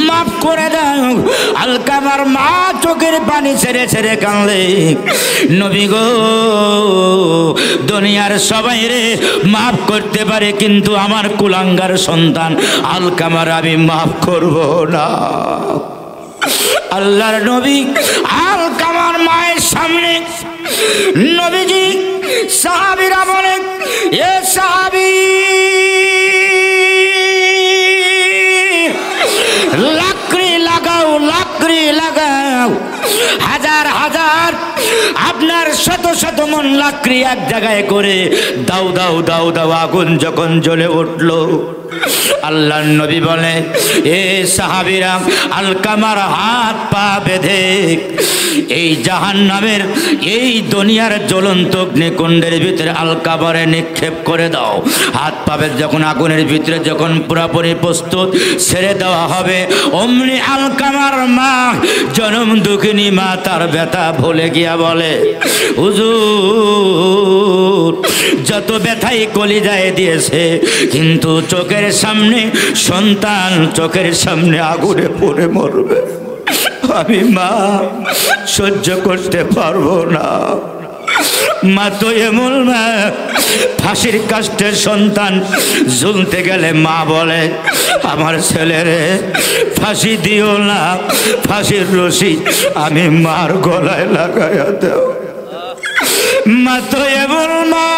মাফ করে দাও। আলকামার মা চোখের পানি ছেড়ে ছেড়ে কাঁদলে, নবী গো, দুনিয়ার সবাই রে মাফ করতে পারে, কিন্তু আমার কুলাঙ্গার সন্তান আলকামার আমি মাফ করব না। আল্লাহর নবী আলকামার মায়ের সামনে নবীজি সাহাবীরা বলে, এ সাহাবী, লাকড়ি লাগাও, লাকড়ি লাগাও, হাজার হাজার আপনার শত শত মন লাকড়ি এক জায়গায় করে দাও দাও দাও দাও। আগুন যখন জ্বলে উঠল, আল্লাহর নবী বলে, এ সাহাবীরা, আলকামার হাত পা বেঁধে এই জাহান্নামের এই দুনিয়ার জ্বলন্ত অগ্নিকুণ্ডের ভিতরে আলকামারে নিক্ষেপ করে দাও। হাত পা বেঁধে যখন আগুনের ভিতরে যখন পুরোপুরি প্রস্তুত ছেড়ে দেওয়া হবে, অমনি আলকামার মা জনম দুঃখিনী মা তার ব্যথা ভুলে গিয়া বলে, হুজুর, যত ব্যথাই কলিজায় দিয়েছে, কিন্তু চোখের সামনে সন্তান চোখের সামনে আগুনে পড়ে মরবে, আমি মা সহ্য করতে পারবো না। মা তো এমন মা, ফাঁসির কাষ্টে সন্তান ঝুলতে গেলে মা বলে, আমার ছেলেরে ফাঁসি দিও না, ফাঁসির রশি আমি মার গলায় লাগাইয়া দেও। মা তো এমন মা,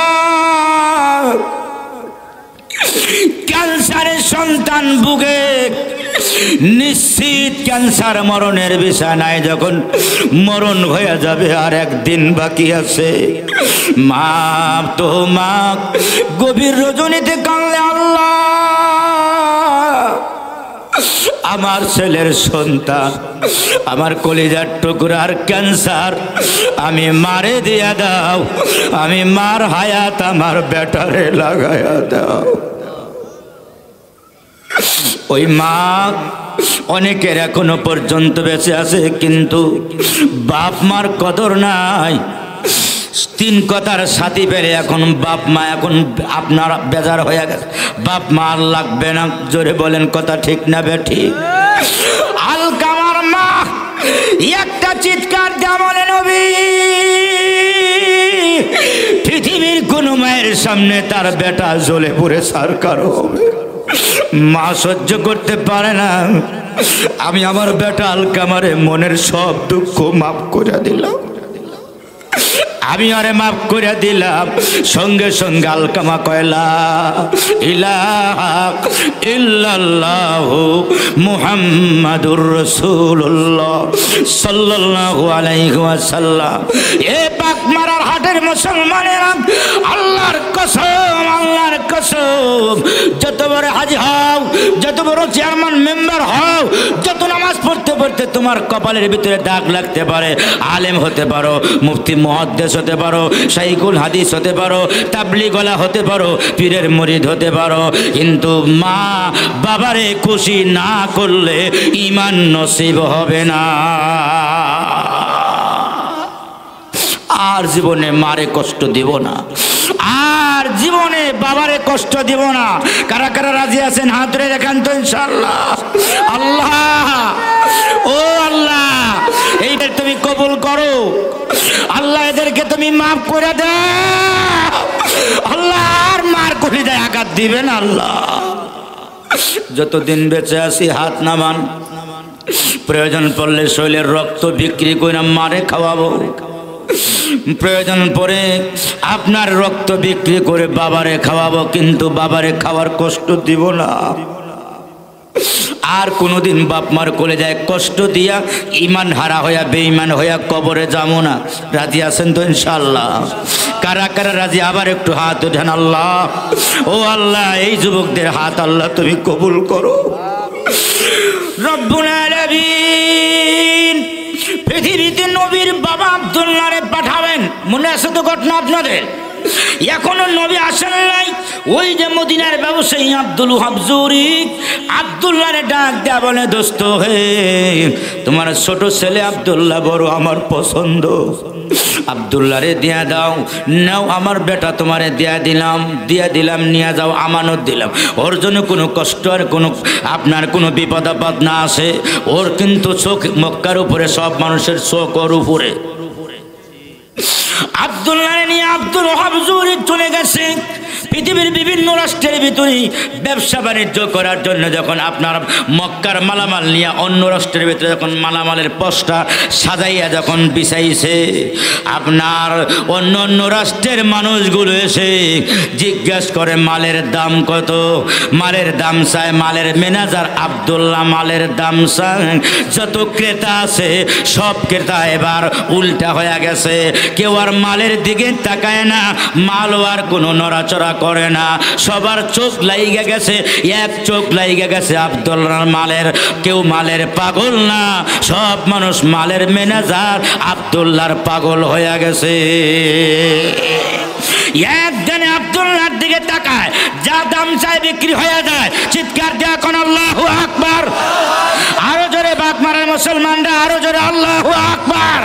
ক্যান্সারের সন্তান বুকে নিশ্চিত ক্যান্সার মরণের বিছানায় যখন মরণ হয়ে যাবে, আর একদিন বাকি আছে, মা তো মা গভীর রজনীতে কাঁদলে, আল্লাহ, আমার ছেলের সন্তান, আমার কলিজার টুকরার ক্যান্সার আমি মারে দিয়া দাও, আমি মার হায়াত আমার বেটারে লাগাইয়া দাও। ওই মা অনেকের এখনো পর্যন্ত বেঁচে আছে, কিন্তু বাপ মার কদর নাই। তিন কথার সাথী পেলে এখন বাপ মা এখন আপনার বেজার হয়ে গেছে, বাপ মা আর লাগবে না। জোরে বলেন, কথা ঠিক না বেঠি? আলকামার মা একটা চিৎকার দেয়া বলে, নবী, পৃথিবীর কোন মায়ের সামনে তার বেটা জ্বলে পুড়ে সারকার হবে, মা সহ্য করতে পারে না। আমি আমার বেটা আলকামারে মনের সব দুঃখ মাফ করে দিলাম, আমি আরে মাফ করে দিলাম। সঙ্গে সঙ্গে আলকামা কয়লা ইলাহা ইল্লাল্লাহু মুহাম্মাদুর রাসূলুল্লাহ সাল্লাল্লাহু আলাইহি ওয়াসাল্লাম। এ পাক মারার হাটের মুসলমানেরা, আল্লাহর কসম, আল্লাহর কসম, যত বড় হাজি হও, যত বড় চেয়ারম্যান মেম্বার হও, যত নামাজ পড়তে পড়তে তোমার কপালের ভিতরে দাগ লাগতে পারে, আলেম হতে পারো, মুফতি মুহাদ্দিস হতে পারো, শাইখুল হাদিস হতে পারো, তাবলীগওয়ালা হতে পারো, পীরের মুরিদ হতে পারো, কিন্তু মা বাবারে খুশি না করলে ঈমান নসিব হবে না। আর জীবনে মারে কষ্ট দিব না, আর জীবনে বাবারে কষ্ট দিব না। কারা কারা রাজি আছেন হাত ধরে দেখান তো ইনশাআল্লাহ। আল্লাহ, ও আল্লাহ, এইটা তুমি কবুল করো। আল্লাহ এদেরকে তুমি মাফ করে দাও। আল্লাহ আর মার কলিজায় আঘাত দিবেন। আল্লাহ, যতদিন বেঁচে আছি হাত নামান, প্রয়োজন পড়লে শরীরের রক্ত বিক্রি করে মারে খাওয়াবো, প্রয়োজন পড়ে আপনার রক্ত বিক্রি করে বাবারে খাওয়াবো, কিন্তু বাবারে খাওয়ার কষ্ট দিব না। আর কোনোদিন বাপ মার কলিজায় কষ্ট দিয়া ঈমান হারা হইয়া বেঈমান হইয়া কবরে যাবো না। রাজি আছেন তো ইনশাআল্লাহ? কারা কারা রাজি? আবার একটু হাত উঠান। আল্লাহ, ও আল্লাহ, এই যুবকদের হাত আল্লাহ তুমি কবুল করো। রব্বুল আলামিন পৃথিবীতে নবীর বাবা আব্দুল্লাহরে পাঠাবেন। মনে আছে তো ঘটনা আপনাদের? এখনো নবী আসেন নাই। ওই যে মদিনার ব্যবসায়ী আব্দুল ওহাব জুহরি আব্দুল্লাহরে ডাক দেয়া বলে, দোস্ত হে, তোমার ছোট ছেলে আব্দুল্লাহ বড় আমার পছন্দ, আব্দুল্লাহরে দিয়া দাও। নাও আমার বেটা তোমারে দিয়া দিলাম, নিয়ে যাও, আমানত দিলাম। ওর জন্য কোনো কষ্ট আর কোনো আপনার কোনো বিপদ আপদ না আসে। ওর কিন্তু চোখ মক্কার উপরে, সব মানুষের চোখ ওর উপরে। আব্দুল্লাহ নিয়ে আব্দুল ওহাব জুহরি চলে গেছে পৃথিবীর বিভিন্ন রাষ্ট্রের ভিতরে ব্যবসা বাণিজ্য করার জন্য। যখন আপনার মক্কার মালামাল নিয়ে অন্য রাষ্ট্রের ভিতরে যখন মালামালের পোস্টার সাজাইয়া যখন বিছাইছে, আপনার অন্য অন্য রাষ্ট্রের মানুষগুলো এসে জিজ্ঞাসা করে মালের দাম কত, মালের দাম চায়। মালের ম্যানেজার আব্দুল্লাহ মালের দাম চায়। যত ক্রেতা আছে সব ক্রেতা এবার উল্টা হয়ে গেছে। কেউ আর মালের দিকে তাকায় না, মালও আর কোনো নড়াচড়া করে না। সবার চোখ লাইগা গেছে, এক চোখ লাইগা গেছে আব্দুল্লাহর মালের। কেউ মালের পাগল না, সব মানুষ মালের ম্যানেজার আব্দুল্লাহর পাগল হয়ে গেছে। একদিনে আব্দুল্লাহর দিকে তাকায়, যা দাম চাই বিক্রি হয়ে যায়। চিৎকার দিয়ে এখন আল্লাহু আকবার। আরো জোরে বাক মারার মুসলমানরা, আরো জোরে আল্লাহু আকবার।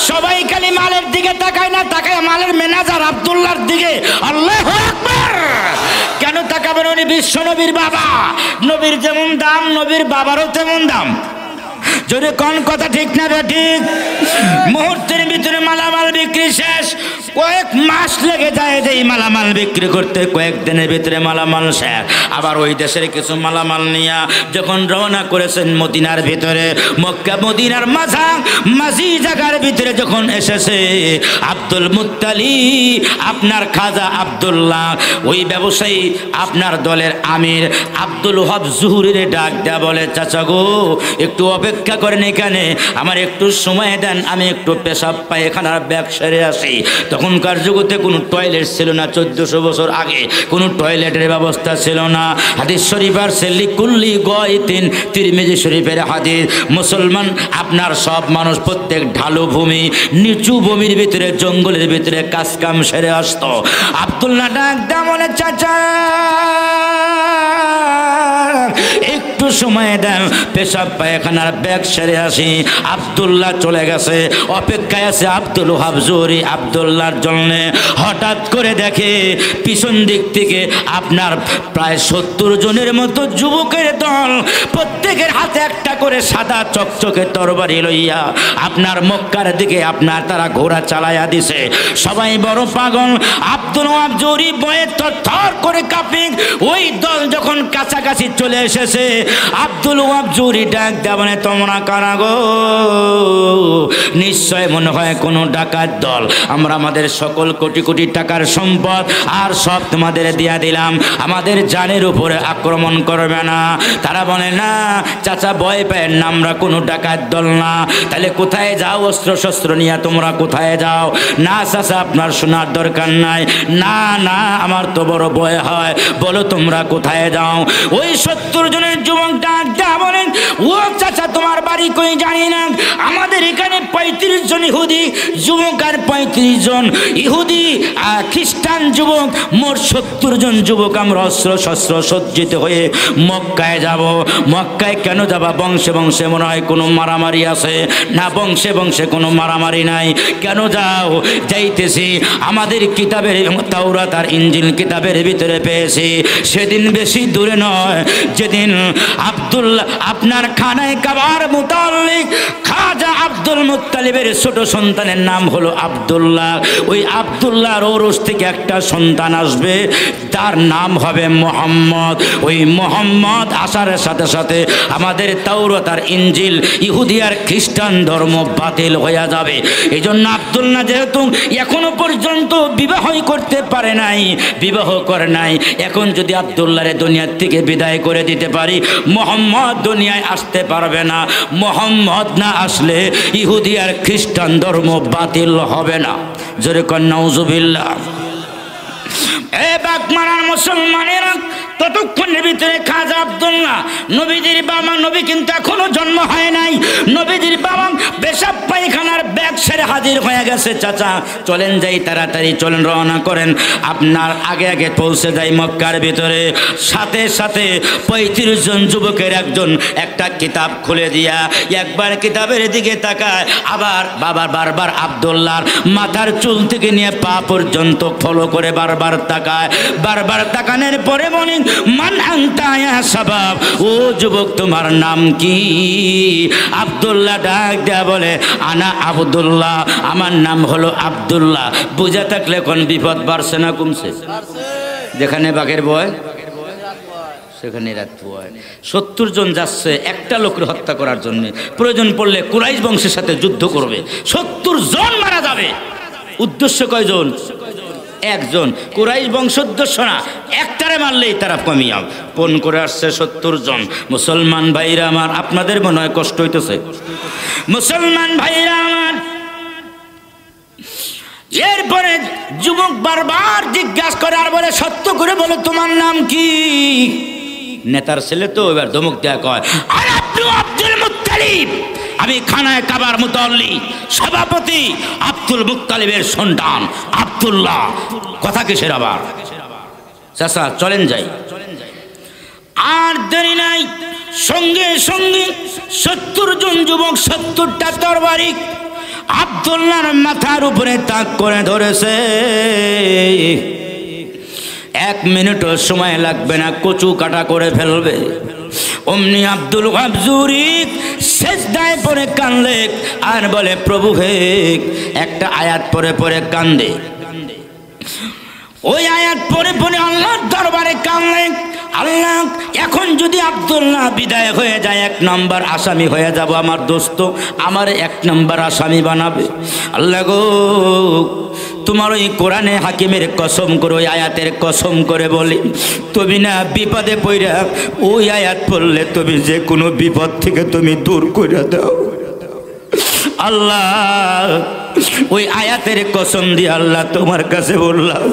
সবাই খালি মালের দিকে তাকায় না, তাকায় মালের ম্যানেজার আব্দুল্লাহর দিকে। আল্লাহু আকবার। কেন তাকাবেন? উনি বিশ্ব নবীর বাবা, নবীর যেমন দাম নবীর বাবারও তেমন দাম। যদি কোন কথা ঠিক না ঠিক? মুহূর্তের ভিতরে মালামাল বিক্রি শেষ। কয়েক মাস লেগে যায় এই মালামাল বিক্রি করতে, কয়েকদিনের ভিতরে মালামাল শেষ। আবার ওই দেশের কিছু মালামাল নিয়ে যখন রওনা করেছেন মদিনার ভিতরে, মক্কা মদিনার মাঝি জায়গার ভিতরে যখন এসেছে, আব্দুল মুত্তালিব আপনার খাজা আব্দুল্লাহ ওই ব্যবসায়ী আপনার দলের আমির আব্দুল ওহাব জুহরির ডাক দেয়া বলে, চাচা গো একটু অপেক্ষা করেন, এখানে আমার একটু সময় দেন, আমি একটু পেশাব পায়খানার ব্যাগ সেরে আসি। তখনকার জগতে কোনো টয়লেট ছিল না, 1400 বছর আগে কোনো টয়লেটের ব্যবস্থা ছিল না। হাদিস শরীফ আর লিকুল্লি গায়তিন, তিরমিজি শরীফের হাদিস। মুসলমান আপনার সব মানুষ প্রত্যেক ঢালু ভূমি, নিচু ভূমির ভিতরে, জঙ্গলের ভিতরে কাজ কাম সেরে আসতো। আব্দুল্লাহ ডাক দা বলে, চাচা একটু সময় দেন, পেশাব পায়খানার ব্যাগ সেরে আসি। আব্দুল্লাহ চলে গেছে, অপেক্ষায় আছে আব্দুল ওহাব জুহরি আব্দুল্লাহর জন্য। হঠাৎ করে দেখে পিছন দিক থেকে আপনার প্রায় 70 জনের মতো যুবকের দল, প্রত্যেকের হাতে একটা করে সাদা চকচকে তরবারি লইয়া আপনার মক্কার দিকে আপনার তারা ঘোড়া চালাইয়া দিছে। সবাই বড় পাগল। আব্দুল ওহাব জুহরি বয়ে থরথর করে কাঁপে। ওই দল যখন কাছাকাছি চলে এসেছে, আব্দুল ওহাব জুহরি ডাক দেয়া বলে, তোমরা কারা গো? নিশ্চয় মনে হয় কোনো ডাকাত দল। আমরা আমাদের সকল কোটি কোটি টাকার সম্পদ আর সব তোমাদের দিয়া দিলাম, আমাদের জানের উপরে আক্রমণ করবে না। তারা বলে, না চাচা ভয় পেন না, আমরা কোনো ডাকাত দল না। তাহলে কোথায় যাও? অস্ত্র শস্ত্র নিয়ে তোমরা কোথায় যাও? না চাচা আপনার শোনার দরকার নাই। না না, আমার তো বড় ভয় হয়, বলো তোমরা কোথায় যাও? ওই 70 জনের যুবক ডাক দেয়া বলেন, ও চাচা তোমার বাড়ি কই জানি না, আমাদের এখানে 35 জন ইহুদি যুবক আর 35 জন ইহুদি খ্রিস্টান যুবক, মোট 70 জন যুবক আমরা অস্ত্র শস্ত্র সজ্জিত হয়ে মক্কায় যাব। মক্কায় কেন যাবা? বংশে বংশে মনে হয় কোনো মারামারি আছে না? বংশে বংশে কোনো মারামারি নাই। কেন যাও? যাইতেছি আমাদের কিতাবের তাওরাত আর ইনজিল কিতাবের ভিতরে পেয়েছি, সেদিন বেশি দূরে নয়, যেদিন আব্দুল্লাহ আপনার খানায় কাবার মুতাল্লিক খাজা আব্দুল মুত্তালিবের ছোট সন্তানের নাম হলো আব্দুল্লাহ। ওই আব্দুল্লাহর ওরস থেকে একটা সন্তান আসবে, তার নাম হবে মুহাম্মদ। ওই মুহাম্মদ আসার সাথে সাথে আমাদের তাওরাত আর ইনজিল ইহুদি আর খ্রিস্টান ধর্ম বাতিল হয়ে যাবে। এই জন্য আব্দুল্লাহ যেহেতু এখনো পর্যন্ত বিবাহই করতে পারে নাই, বিবাহ করে নাই, এখন যদি আব্দুল্লাহরে দুনিয়ার থেকে বিদায় করে দিতে পারি, মুহাম্মদ দুনিয়ায় আসতে পারবে না। মুহাম্মদ না আসলে ইহুদি আর খ্রিস্টান ধর্ম বাতিল হবে না। জোরে কর নাউজুবিল্লাহ। এ বাকমারার মুসলমানেরা, ততক্ষণের ভিতরে খাজা আব্দুল্লাহ আব্দুল্লাহ নবীদের বাবা, নবী কিন্তু এখনো জন্ম হয় নাই, নবীদের বাবা পেশাব পায়খানার ব্যাগ সেরে হাজির হয়ে গেছে। চাচা চলেন যাই, তাড়াতাড়ি চলেন, রওনা করেন। আপনার আগে আগে পৌঁছে যায় মক্কার ভিতরে। সাথে সাথে 35 জন যুবকের একজন একটা কিতাব খুলে দিয়া একবার কিতাবের দিকে তাকায়, আবার বারবার আব্দুল্লাহর মাথার চুল থেকে নিয়ে পা পর্যন্ত ফলো করে বারবার তাকায়। বারবার তাকানোর পরে বলেন, মান আনতা ইয়া শাবাব, ও যুবক তোমার নাম কি? আব্দুল্লাহ ডাক দেয়া বলে, আনা আব্দুল্লাহ, আমার নাম হলো আব্দুল্লাহ। বুঝা থাকলে কোন বিপদ বাড়ছে না কমছে? যেখানে বাঘের ভয় সেখানে রাত ভয়। 70 জন যাচ্ছে একটা লোকের হত্যা করার জন্য, প্রয়োজন পড়লে কুরাইশ বংশের সাথে যুদ্ধ করবে। 70 জন মারা যাবে। উদ্দেশ্য কয়জন? একজন। কুরাইশ বংশ উদ্দেশ্য না, একটারে মারলেই তারা কমিয়াম। পণ করে আসছে 70 জন। মুসলমান ভাইরা আমার, আপনাদের মনে হয় কষ্ট হইতেছে? মুসলমান ভাইরা আমার, এরপরে যুবক বারবার জিজ্ঞাসা করে আর বলে, সত্য করে বলে তোমার নাম কি? নেতার ছেলে তো এবার ধমক দেয়া কয়, আর আব্দুল মুত্তালিব, আমি খানায় কাবার মুতাল্লি সভাপতি আব্দুল মুত্তালিবের সন্তান আব্দুল্লাহ। কথা কিসের আবার? চাচা চলেন যাই। আর দেরি নাই, সঙ্গে সঙ্গে 70 জন যুবক 70টা তরবারি আব্দুল্লাহর মাথার উপরে তাক করে ধরেছে। 1 মিনিটও সময় লাগবে না, কচু কাটা করে ফেলবে। অমনি আব্দুল ওয়াহাব জুরি সেজদায় পড়ে কান্দে আর বলে, প্রভু হে, একটা আয়াত পড়ে পড়ে কান্দে। ওই আয়াত পড়ে পড়ে আল্লাহর দরবারে কান্দে, আল্লাহ এখন যদি আব্দুল্লাহ বিদায় হয়ে যায়, 1 নম্বর আসামি হয়ে যাব, আমার দোস্ত আমার 1 নম্বর আসামি বানাবে। আল্লাহ গো, তোমার ওই কোরআনে হাকিমের কসম করে, ওই আয়াতের কসম করে বলি, তুমি না বিপদে পড়া ওই আয়াত পড়লে তুমি যে কোনো বিপদ থেকে তুমি দূর করে দাও। আল্লাহ ওই আয়াতের কসম দিয়ে আল্লাহ তোমার কাছে বললাম,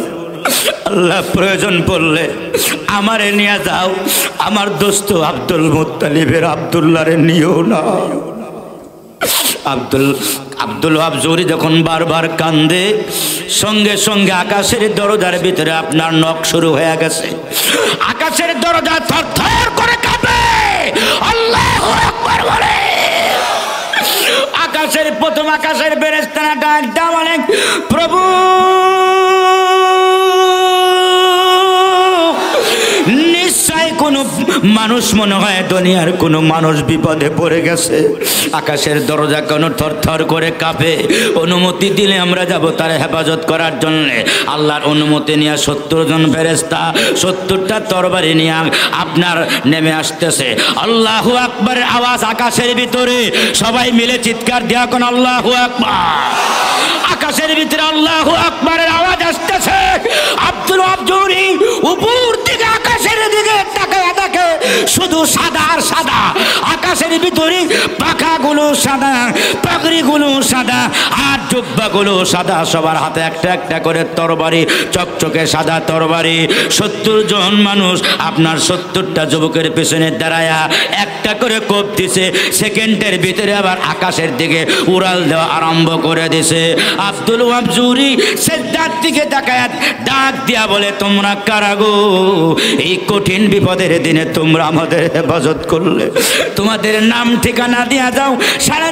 আল্লাহ প্রয়োজন পড়লে আমারে নিয়ে যাও, আমার দোস্ত আব্দুল মুত্তালিবের আব্দুল্লাহরে নিও না। আব্দুল ওয়াহাব জুরি যখন বারবার কান্দে, সঙ্গে সঙ্গে আকাশের দরজার ভিতরে আপনার নখ শুরু হয়ে গেছে। আকাশের দরজা থরথর করে কাঁপে। আল্লাহু আকবার বলে। আকাশের প্রথম আকাশের ফেরেশতারা ডাক দেয়া বলে, প্রভু নিশ্চয় কোন মানুষ, মনে হয় দুনিয়ার কোন মানুষ বিপদে পড়ে গেছে। আকাশের দরজা কেন থরথর করে কাঁপে? অনুমতি দিলে আমরা যাব তার হেফাজত করার জন্য। আল্লাহর অনুমতি নিয়ে 70 জন ফেরেশতা 70টা তরবারি নিয়ে আপনার নেমে আসতেছে। আল্লাহু আকবারের আওয়াজ আকাশের ভিতরে, সবাই মিলে চিৎকার দেয়া কোন আল্লাহু আকবার। আকাশের ভিতরে আল্লাহু আকবারের আওয়াজ আসতেছে। আব্দুল ওয়াহাব জুরি উপর থেকে আকাশের দিকে তাকায় দেখে শুধু সাদা আর সাদা। আকাশের ভিতরে পাখাগুলো সাদা, পাগড়িগুলো সাদা, আর জুব্বাগুলো সাদা। সবার হাতে একটা একটা করে তরবারি, চকচকে সাদা তরবারি। 70 জন মানুষ আপনার 70টা যুবকের পেছনে দাঁড়ায়া একটা করে কোপ দিছে। সেকেন্ডের ভিতরে আবার আকাশের দিকে উড়াল দেওয়া আরম্ভ করে দিছে। আব্দুল ওয়াহাব জুরি সেজদার দিকে তাকায় ডাক দিয়া বলে, তোমরা কারা গো? এই কঠিন বিপদের দিনে তোমরা আমাদের হেফাজত করলে। তোমাদের নাম ঠিকানা দিয়া যাও, সারা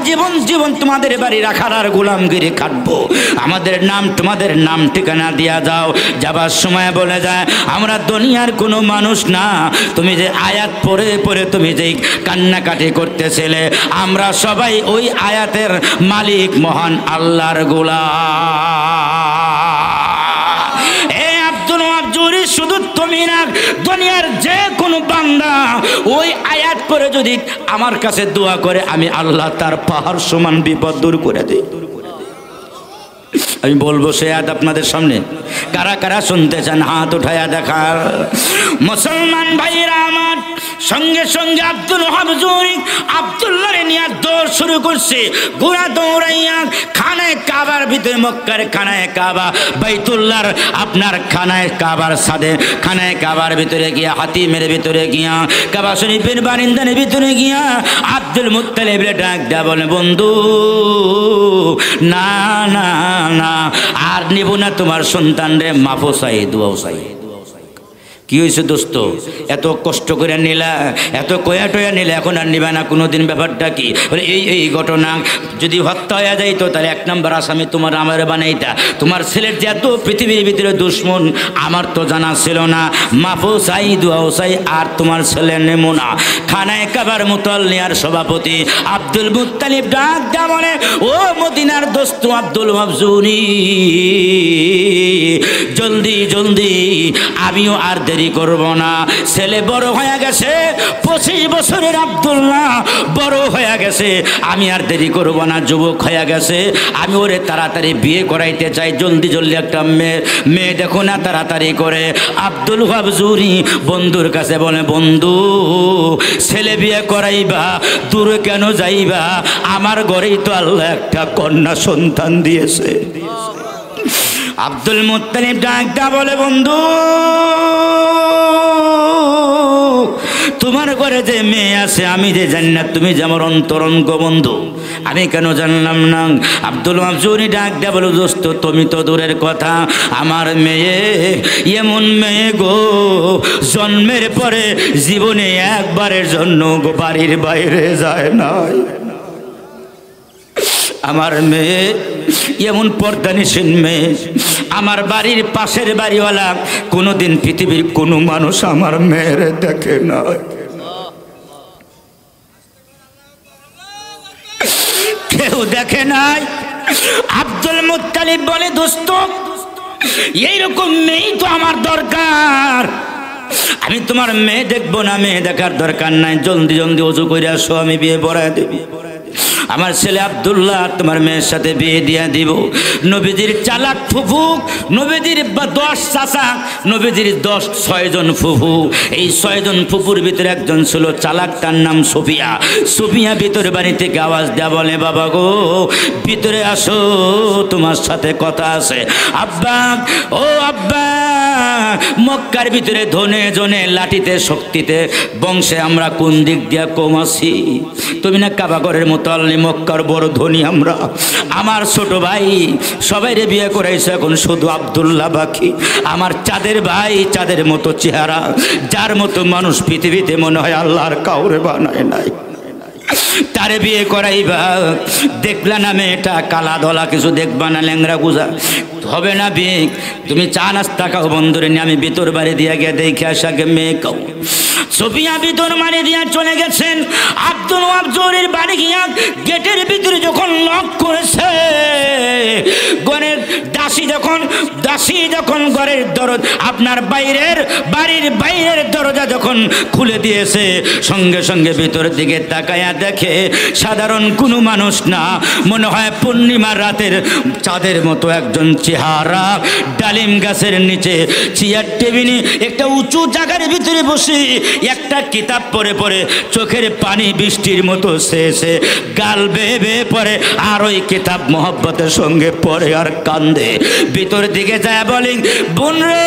জীবন তোমাদের বাড়ি রাখার আর গোলামগিরি খাটবো। আমাদের নাম, তোমাদের নাম ঠিকানা দিয়া যাও। যাবার সময় বলে যায়, আমরা দুনিয়ার কোনো মানুষ না। তুমি যে আয়াত পড়ে পড়ে তুমি যেই কান্নাকাটি করতেছিলে, আমরা সবাই ওই আয়াতের মালিক মহান আল্লাহর গোলাম। এ আব্দুল ওয়াহাব জুরি, শুধু তুমি না, দুনিয়ার যে কোনো বান্দা ওই আয়াত পড়ে যদি আমার কাছে দোয়া করে, আমি আল্লাহ তার পাহাড় সমান বিপদ দূর করে দিই। আমি বলবো সে আয়াত আপনাদের সামনে। কারা কারা শুনতে চান হাত উঠায়া দেখার। মুসলমান ভাইরা আমার, সঙ্গে সঙ্গে আব্দুল ওয়াহাব জুহরি আব্দুল্লাহরে নিয়ে দৌড় শুরু করছে। ঘোড়া দৌড়াইয়া খানায় কাবার ভিতরে, মক্কার খানায় কাবা, বাইতুল্লাহর আপনার খানায় কাবার সাদে খানায় কাবার ভিতরে গিয়া, হাতিমের ভিতরে গিয়া, কাবা শরীফের বারিন্দার ভিতরে গিয়া আব্দুল মুত্তালিব ডাক দেয়া বলে, বন্ধু না না না, আর নিব না তোমার সন্তান রে, মাফও চাই, দোয়াও চাই। কি হয়েছে দোস্ত, এত কষ্ট করে নিলা, এত কয়া টয়া নিলে, এখন আর নিবে না কোনোদিন? ব্যাপারটা কি? বলে এই ঘটনা যদি হত্যা হয়ে যাইতো তাহলে 1 নম্বর আসামি তোমার আমার বানাইতা। তোমার ছেলের যে এত পৃথিবীর ভিতরে দুশ্মন আমার তো জানা ছিল না। মাফও চাই, দোয়াও চাই, আর তোমার ছেলে নেমো না। খানায় কাবার মুতাল্লিয়ার সভাপতি আব্দুল মুত্তালিব ডাক দেয়া বলে, ও মদিনার দোস্ত আব্দুল ওয়াহাব জুহরি, জলদি জলদি, আমিও আর দেরি করব না। ছেলে বড় হয়ে গেছে, 25 বছরের আব্দুল্লাহ বড় হয়ে গেছে, আমি আর দেরি করব না। যুবক হয়ে গেছে, আমি ওরে তাড়াতাড়ি বিয়ে করাইতে চাই। জলদি জলদি একটা মেয়ে দেখো না তাড়াতাড়ি করে। আব্দুল ওয়াহাব জুহরি বন্ধুর কাছে বলে, বন্ধু ছেলে বিয়ে করাইবা, দূরে কেন যাইবা? আমার ঘরেই তো আল্লাহ একটা কন্যা সন্তান দিয়েছে। আব্দুল মুত্তালিব ডাকটা বলে, বন্ধু তোমার ঘরে যে মেয়ে আছে আমি যে জানি না, তুমি যে আমার অন্তরঙ্গ বন্ধু, আমি কেন জানলাম না? আব্দুল ওয়াহাব জুহরি ডাক দেয়া বলে, দোস্ত তুমি তো দূরের কথা, আমার মেয়ে এমন মেয়ে গো, জন্মের পরে জীবনে একবারের জন্য বাড়ির বাইরে যায় নাই। আমার মেয়ে এমন পর্দানিসীন মেয়ে, আমার বাড়ির পাশের বাড়িওয়ালা কোনোদিন পৃথিবীর কোনো মানুষ আমার মেয়ের দেখে না, কেউ দেখে নাই। আব্দুল মুত্তালিব বলে, দোস্ত এইরকম মেয়ে তো আমার দরকার, আমি তোমার মেয়ে দেখবো না, মেয়ে দেখার দরকার নাই, জলদি জলদি ওযু করে আসো, আমি বিয়ে পড়ায় দেবি। আমার ছেলে আব্দুল্লাহ তোমার মেয়ের সাথে বিয়ে দিয়ে দিব। নবীজির চালাক ফুফু, নবীজির 10 চাচা, নবীজির 6 জন ফুফু। এই 6 জন ফুফুর ভিতরে একজন ছিল চালাক, তার নাম সুফিয়া। সুফিয়া ভিতরে বাড়ি থেকে আওয়াজ দেয়া বলে, বাবা গো ভিতরে আসো, তোমার সাথে কথা আছে। আব্বা, ও আব্বা, মক্কার ভিতরে ধনে জনে লাঠিতে শক্তিতে বংশে আমরা কোন দিক দিয়া কম আছি? তুমি না কাবা ঘরের মুতাল্লি, মক্কার বড় ধনী আমরা। আমার ছোট ভাই সবাইরে বিয়ে করাইছে, এখন শুধু আব্দুল্লাহ বাকি। আমার চাঁদের ভাই, চাঁদের মতো চেহারা, যার মতো মানুষ পৃথিবীতে মনে হয় আল্লাহর কাউরে বানায় নাই, তারে বিয়ে করাইবা। দেখলা না মেয়েটা কালা ধলা কিছু, দেখবা না ল্যাংরা গুজা, হবে না বিয়ে। তুমি চা নাস্তা খাও বন্ধুরে নিয়ে, আমি ভিতর বাড়ি দিয়া গিয়ে দেখে আসাকে মেয়ে খাও। সুফিয়া ভিতর বাড়ি দিয়া চলে গেছেন। আব্দুল ওয়াহাব জুহরির বাড়ি গিয়া গেটের ভিতরে যখন লক করেছে, ঘরের দাসী যখন ঘরের আপনার বাড়ির বাইরের দরজা যখন খুলে দিয়েছে, সঙ্গে সঙ্গে ভিতরের দিকে তাকায়া দেখে সাধারণ কোনো মানুষ না, মনে হয় পূর্ণিমার রাতের চাঁদের মতো একজন চেহারা। ডালিম গাছের নিচে চেয়ার টেবিলে একটা উঁচু জায়গার ভিতরে বসে একটা কিতাব পড়ে পড়ে চোখের পানি বৃষ্টির মতো শেষে গাল বেয়ে বেয়ে পড়ে, আর ওই কিতাব মোহব্বতের সঙ্গে পড়ে আর কান্দে। ভিতর দিকে যায় বলি, বোন রে,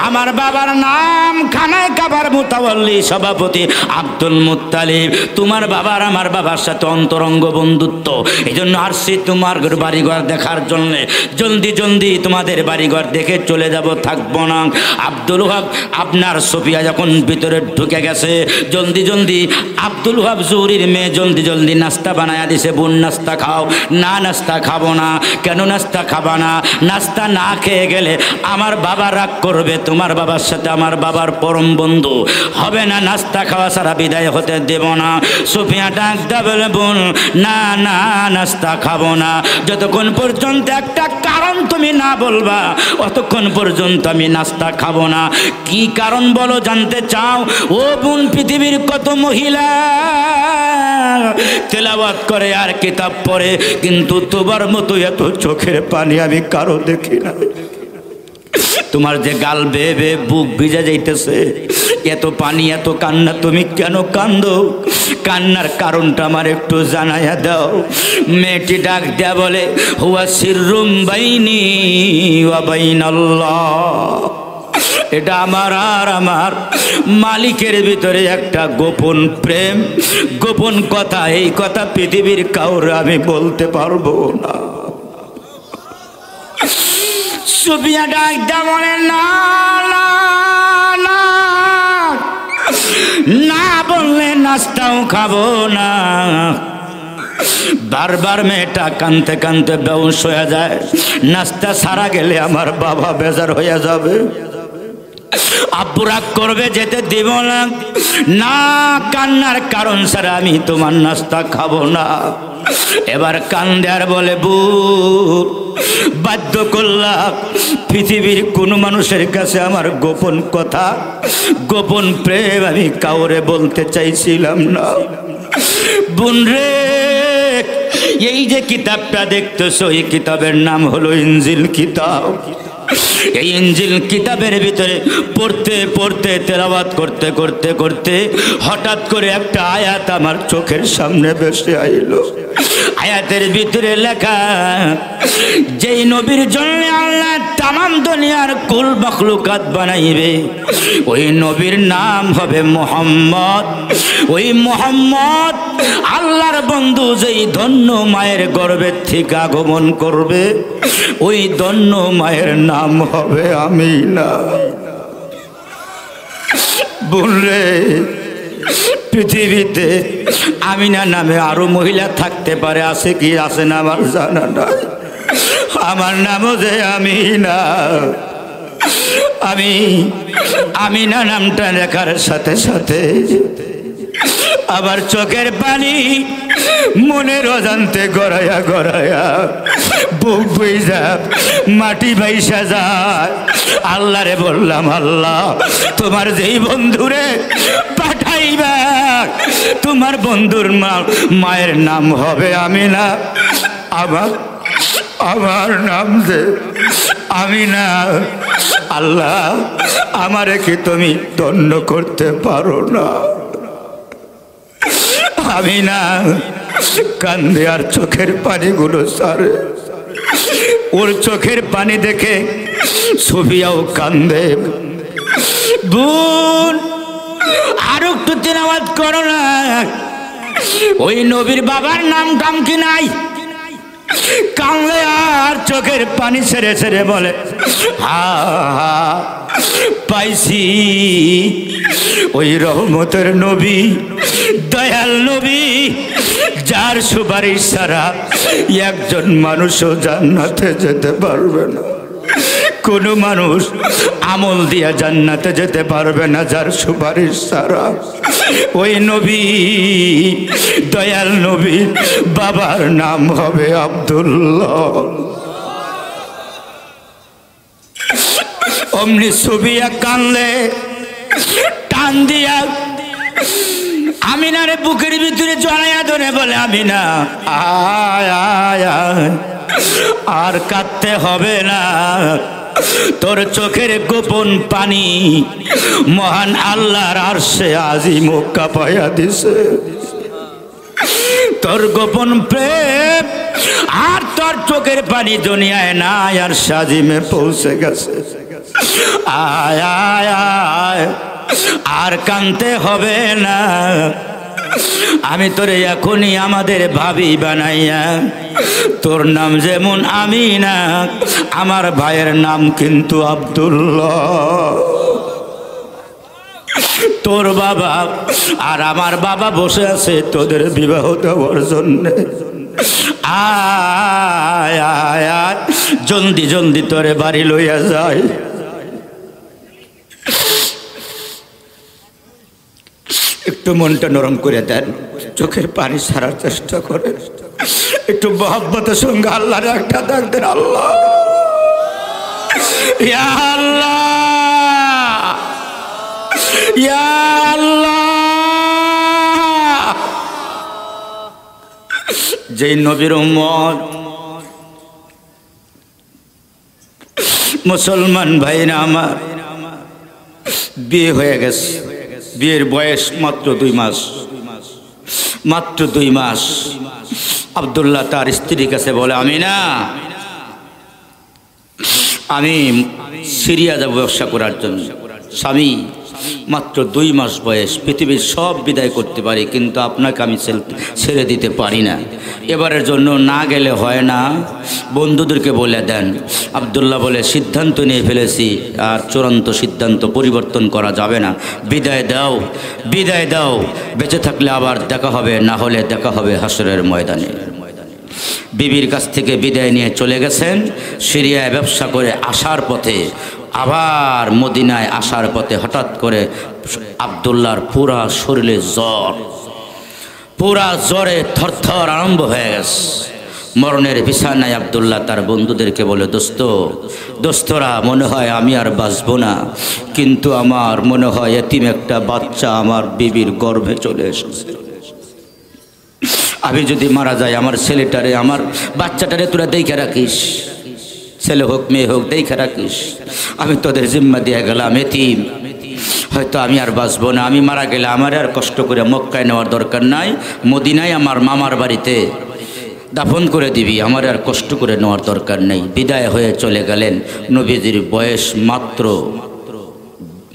আমার বাবার নাম খানায় কাবার মুতাওয়াল্লি সভাপতি আব্দুল মুত্তালিব। তোমার বাবার আমার বাবার সাথে অন্তরঙ্গ বন্ধুত্ব, এই জন্য আসছি তোমার বাড়িঘর দেখার জন্য। জলদি জলদি তোমাদের বাড়িঘর দেখে চলে যাব, থাকবো না। আব্দুল ওয়াহাব আপনার সুফিয়া যখন ভিতরে ঢুকে গেছে, জলদি জলদি আব্দুল ওয়াহাব জুহরির মেয়ে জলদি জলদি নাস্তা বানায়া দিছে। বোন নাস্তা খাও। না নাস্তা খাবো না। কেন নাস্তা খাবা না? নাস্তা না খেয়ে গেলে আমার বাবা রাগ করবে, তোমার বাবার সাথে আমার বাবার পরম বন্ধু হবে না, নাস্তা খাওয়া ছাড়া বিদায় হতে দেব না। সুফিয়া ডাক দেবে, বোন না না, নাস্তা খাবো না, যতক্ষণ পর্যন্ত একটা কারণ তুমি না বলবা অতক্ষণ পর্যন্ত আমি নাস্তা খাবো না। কি কারণ বলো, জানতে চাও? ও বোন, পৃথিবীর কত মহিলা তেলাওয়াত করে আর কিতাব পড়ে, কিন্তু তোমার মতো এত চোখের পানি আমি কারো দেখি না। তোমার যে গাল বেয়ে বেয়ে বুক ভিজে যাইতেছে, এত পানি এত কান্না, তুমি কেন কান্দো? কান্নার কারণটা আমার একটু জানাইয়া দাও। মেয়েটি ডাক দেয়া বলে, হুয়া সিররুম বাইনি ওয়া বাইনাল্লাহ, এটা আমার আর আমার মালিকের ভিতরে একটা গোপন প্রেম, গোপন কথা। এই কথা পৃথিবীর কাউরে আমি বলতে পারবো না। সুফিয়া ডাক দেয়া বলে, না না না, না বললে নাস্তাও খাবো না। বারবার মেয়েটা কানতে কানতে বেহুশ হয়ে যায়। নাস্তা সারা গেলে আমার বাবা বেজার হয়ে যাবে, আব্বু রাগ করবে, যেতে দিব না। না, কান্নার কারণ ছাড়া আমি তোমার নাস্তা খাবো না। এবার কান্দে আর বলে, বুক বাধ্য করলাম, পৃথিবীর কোনো মানুষের কাছে আমার গোপন কথা, গোপন প্রেম আমি কাউরে বলতে চাইছিলাম না। বোন রে, এই যে কিতাবটা দেখতেছো, এই কিতাবের নাম হলো ইনজিল কিতাব। এই ইনজিল কিতাবের ভিতরে পড়তে পড়তে, তেলাওয়াত করতে করতে করতে হঠাৎ করে একটা আয়াত আমার চোখের সামনে ভেসে আইলো। আয়াতের ভিতরে লেখা, যেই নবীর জন্য আল্লাহ তামাম দুনিয়ার কুল মখলুকাত বানাইবে, ওই নবীর নাম হবে মুহাম্মদ। ওই মুহাম্মদ আল্লাহর বন্ধু যেই ধন্য মায়ের গর্ভের থেকে আগমন করবে, ওই ধন্য মায়ের নাম হবে আমিনা। বললে পৃথিবীতে আমিনা নামে আরো মহিলা থাকতে পারে, আছে কি আছে না আমার জানা নাই। আমার নামও যে আমিনা। আমি আমিনা নামটা লেখার সাথে সাথে আবার চোখের পানি মনের অজান্তে গড়াইয়া গড়াইয়া বুক বইজা মাটি বাইসা যায়। আল্লাহ রে বললাম, আল্লাহ তোমার যেই বন্ধুরে পাঠাইবা, তোমার বন্ধুর মায়ের নাম হবে আমিনা। আমার নাম যে আমিনা। আল্লাহ আমারে কি তুমি ধন্য করতে পারো না? আমিনা কান্দে আর চোখের পানিগুলো সারে। ওর চোখের পানি দেখে সুফিয়াও কান্দে। বোন আর একটু তেলাওয়াত করো না। ওই নবীর বাবার নাম টাম কি নাই? কান্দে আর চোখের পানি ছেড়ে ছেড়ে বলে, হা হা পাইছি, ওই রহমতের নবী, দয়াল নবী, যার সুপারিশ ছাড়া একজন মানুষও জান্নাতে যেতে পারবে না। কোনো মানুষ আমল দিয়া জান্নাতে যেতে পারবে না যার সুপারিশ ছাড়া। ওই নবী, দয়াল নবী, বাবার নাম হবে আব্দুল্লাহ। অমনি সুফিয়া কানলে, টান দিয়া আমিনারে বুকের ভিতরে জড়াইয়া ধরে বলে, আমিনা আয় আয় আয়, আর কাঁদতে হবে না। তোর চোখের গোপন পানি মহান আল্লাহর আরশে আজিম কাঁপাইয়া দিছে। তোর গোপন প্রেম আর তোর চোখের পানি দুনিয়ায় নাই, আর সাজিমে পৌঁছে গেছে। আয় আয় আয়, আর কানতে হবে না। আমি তোরে এখনই আমাদের ভাবি বানাইয়া, তোর নাম যেমন আমিনা, আমার ভাইয়ের নাম কিন্তু আব্দুল্লাহ। তোর বাবা আর আমার বাবা বসে আছে তোদের বিবাহ দেওয়ার জন্য। আয় আয় আয়, জলদি জলদি তোরে বাড়ি লইয়া যায়। একটু মনটা নরম করে দেন, চোখের পানি ছাড়ার চেষ্টা করে একটু মহব্বতের সঙ্গে আল্লাহর একটা ডাক দেন, আল্লাহ ইয়া আল্লাহ ইয়া আল্লাহ। যেই নবীর উম্মত মুসলমান ভাইরা আমার, বিয়ে হয়ে গেছে, বিয়ের বয়স মাত্র 2 মাস, মাত্র 2 মাস। আব্দুল্লাহ তার স্ত্রীর কাছে বলে, আমি সিরিয়া যাব ব্যবসা করার জন্য। স্বামী, মাত্র 2 মাস বয়স, পৃথিবীর সব বিদায় করতে পারি, কিন্তু আপনাকে আমি ছেড়ে দিতে পারি না। এবারের জন্য না গেলে হয় না, বন্ধুদেরকে বলে দেন। আব্দুল্লাহ বলে, সিদ্ধান্ত নিয়ে ফেলেছি, আর চূড়ান্ত সিদ্ধান্ত পরিবর্তন করা যাবে না। বিদায় দাও, বিদায় দাও, বেঁচে থাকলে আবার দেখা হবে, না হলে দেখা হবে হাসরের ময়দানে। বিবির কাছ থেকে বিদায় নিয়ে চলে গেছেন। সিরিয়ায় ব্যবসা করে আসার পথে, আবার মদিনায় আসার পথে হঠাৎ করে আব্দুল্লাহর পুরা শরীরে জ্বর, পুরা জ্বরে থরথর আরম্ভ হয়ে গেছে। মরণের বিছানায় আব্দুল্লাহ তার বন্ধুদেরকে বলে, দোস্তরা, মনে হয় আমি আর বাঁচব না, কিন্তু আমার মনে হয় এতিম একটা বাচ্চা আমার বিবির গর্ভে চলে এসেছে। আমি যদি মারা যাই, আমার ছেলেটারে, আমার বাচ্চাটারে তোরা দেখে রাখিস, ছেলে হোক মেয়ে হোক দেখে রাখিস। আমি তোদের জিম্মা দিয়ে গেলাম, এতিম, হয়তো আমি আর বাঁচবো না। আমি মারা গেলে আমার আর কষ্ট করে মক্কায় নেওয়ার দরকার নাই, মদিনায় আমার মামার বাড়িতে দাফন করে দিবি, আমার আর কষ্ট করে নেওয়ার দরকার নেই। বিদায় হয়ে চলে গেলেন। নবীজির বয়স মাত্র,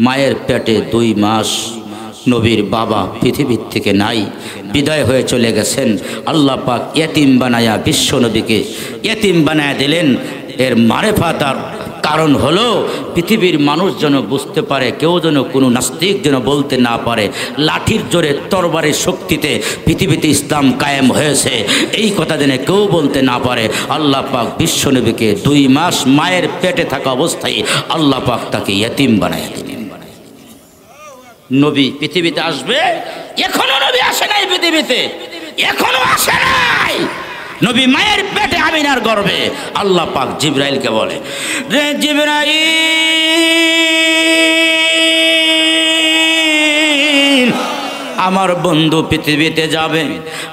মায়ের পেটে 2 মাস। নবীর বাবা পৃথিবীর থেকে নাই, বিদায় হয়ে চলে গেছেন। আল্লাহ পাক ইয়েতিম বানায়া বিশ্ব নবীকে ইয়েতিম বানায়া দিলেন। এর মারেফাত আর কারণ হলো পৃথিবীর মানুষ যেন বুঝতে পারে, কেউ যেন কোনো নাস্তিক যেন বলতে না পারে লাঠির জোরে তরবারের শক্তিতে পৃথিবীতে ইসলাম কায়েম হয়েছে, এই কথা যেন কেউ বলতে না পারে। আল্লাহ পাক বিশ্ব নবীকে 2 মাস মায়ের পেটে থাকা অবস্থায় আল্লাহ পাক তাকে ইয়েতিম বানায়া দিলেন। নবী পৃথিবীতে আসবে, এখনো নবী আসে নাই পৃথিবীতে, এখনো আসে নাই। নবী মায়ের পেটে আমিনার গর্ভে। আল্লাহ পাক জিবরাইলকে বলে, রে জিবরাইল, আমার বন্ধু পৃথিবীতে যাবে,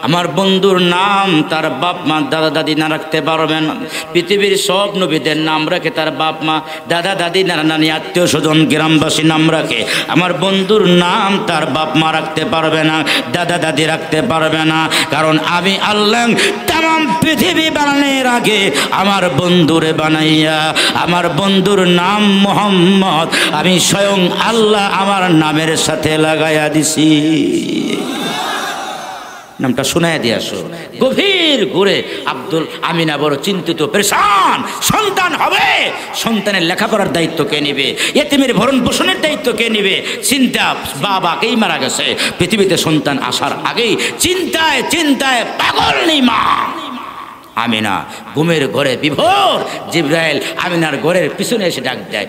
আমার বন্ধুর নাম তার বাপ মা দাদা দাদি না রাখতে পারবে না। পৃথিবীর সব নবীদের নাম রাখে তার বাপ মা দাদা দাদি নানা নানি আত্মীয় স্বজন গ্রামবাসী নাম রাখে। আমার বন্ধুর নাম তার বাপ মা রাখতে পারবে না, দাদা দাদি রাখতে পারবে না, কারণ আমি আল্লাহ তাম পৃথিবী বানানোর আগে আমার বন্ধুরে বানাইয়া আমার বন্ধুর নাম মোহাম্মদ আমি স্বয়ং আল্লাহ আমার নামের সাথে লাগাইয়া দিছি। নামটা শোনায় দিয়ে আসো। গভীর ঘুরে আব্দুল আমিনা বড় চিন্তিত, পেরেশান। সন্তান হবে, সন্তানের লেখাপড়ার দায়িত্ব কে নেবে, এতিমের ভরণ পোষণের দায়িত্ব কে নেবে, চিন্তা। বাবাকেই মারা গেছে পৃথিবীতে সন্তান আসার আগেই, চিন্তায় চিন্তায় পাগল নেই মা আমিনা। ঘুমের ঘরে বিভোর। জিবরাইল আমিনার ঘরের পিছনে এসে ডাক দেয়,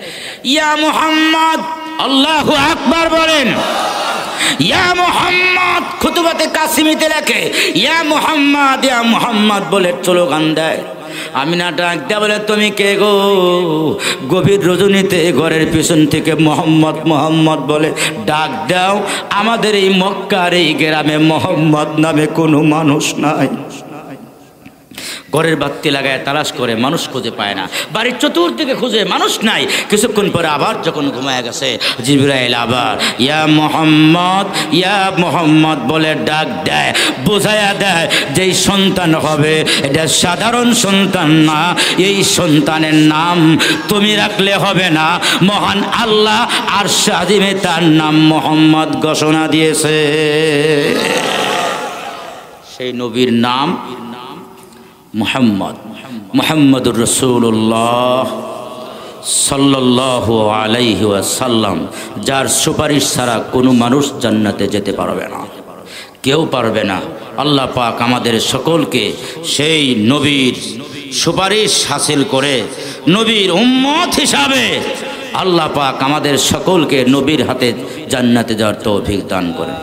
ইয়া মুহাম্মদ। আল্লাহু আকবার বলেন। ইয়া মুহাম্মদ খুতুবাতে কাসিমিতে লেখে, ইয়া মুহাম্মদ, ইয়া মুহাম্মদ বলে স্লোগান দেয়। আমিনা ডাক দেয়া বলে, তুমি কে গো? গভীর রজনীতে ঘরের পিছন থেকে মোহাম্মদ মোহাম্মদ বলে ডাক দাও। আমাদের এই মক্কার এই গ্রামে মোহাম্মদ নামে কোনো মানুষ নাই। ঘরের বাতি লাগায় তালাশ করে, মানুষ খুঁজে পায় না। বাড়ির চতুর্দিকে খুঁজে, মানুষ নাই। কিছুক্ষণ পরে আবার যখন ঘুমায় গেছে, জিবরাইল আবার ইয়া মোহাম্মদ বলে ডাক দেয়, বোঝায়া দেয় যেই সন্তান হবে এটা সাধারণ সন্তান না, এই সন্তানের নাম তুমি রাখলে হবে না, মহান আল্লাহ আর আযিমে তার নাম মোহাম্মদ ঘোষণা দিয়েছে। সেই নবীর নাম মুহাম্মদ, মুহাম্মদুর রাসূলুল্লাহ সাল্লাল্লাহু আলাইহি ওয়াসাল্লাম, যার সুপারিশ ছাড়া কোনো মানুষ জান্নাতে যেতে পারবে না, কেউ পারবে না। আল্লাহ পাক আমাদের সকলকে সেই নবীর সুপারিশ হাসিল করে নবীর উম্মত হিসাবে আল্লাহ পাক আমাদের সকলকে নবীর হাতে জান্নাতে যাওয়ার তৌফিক দান করেন।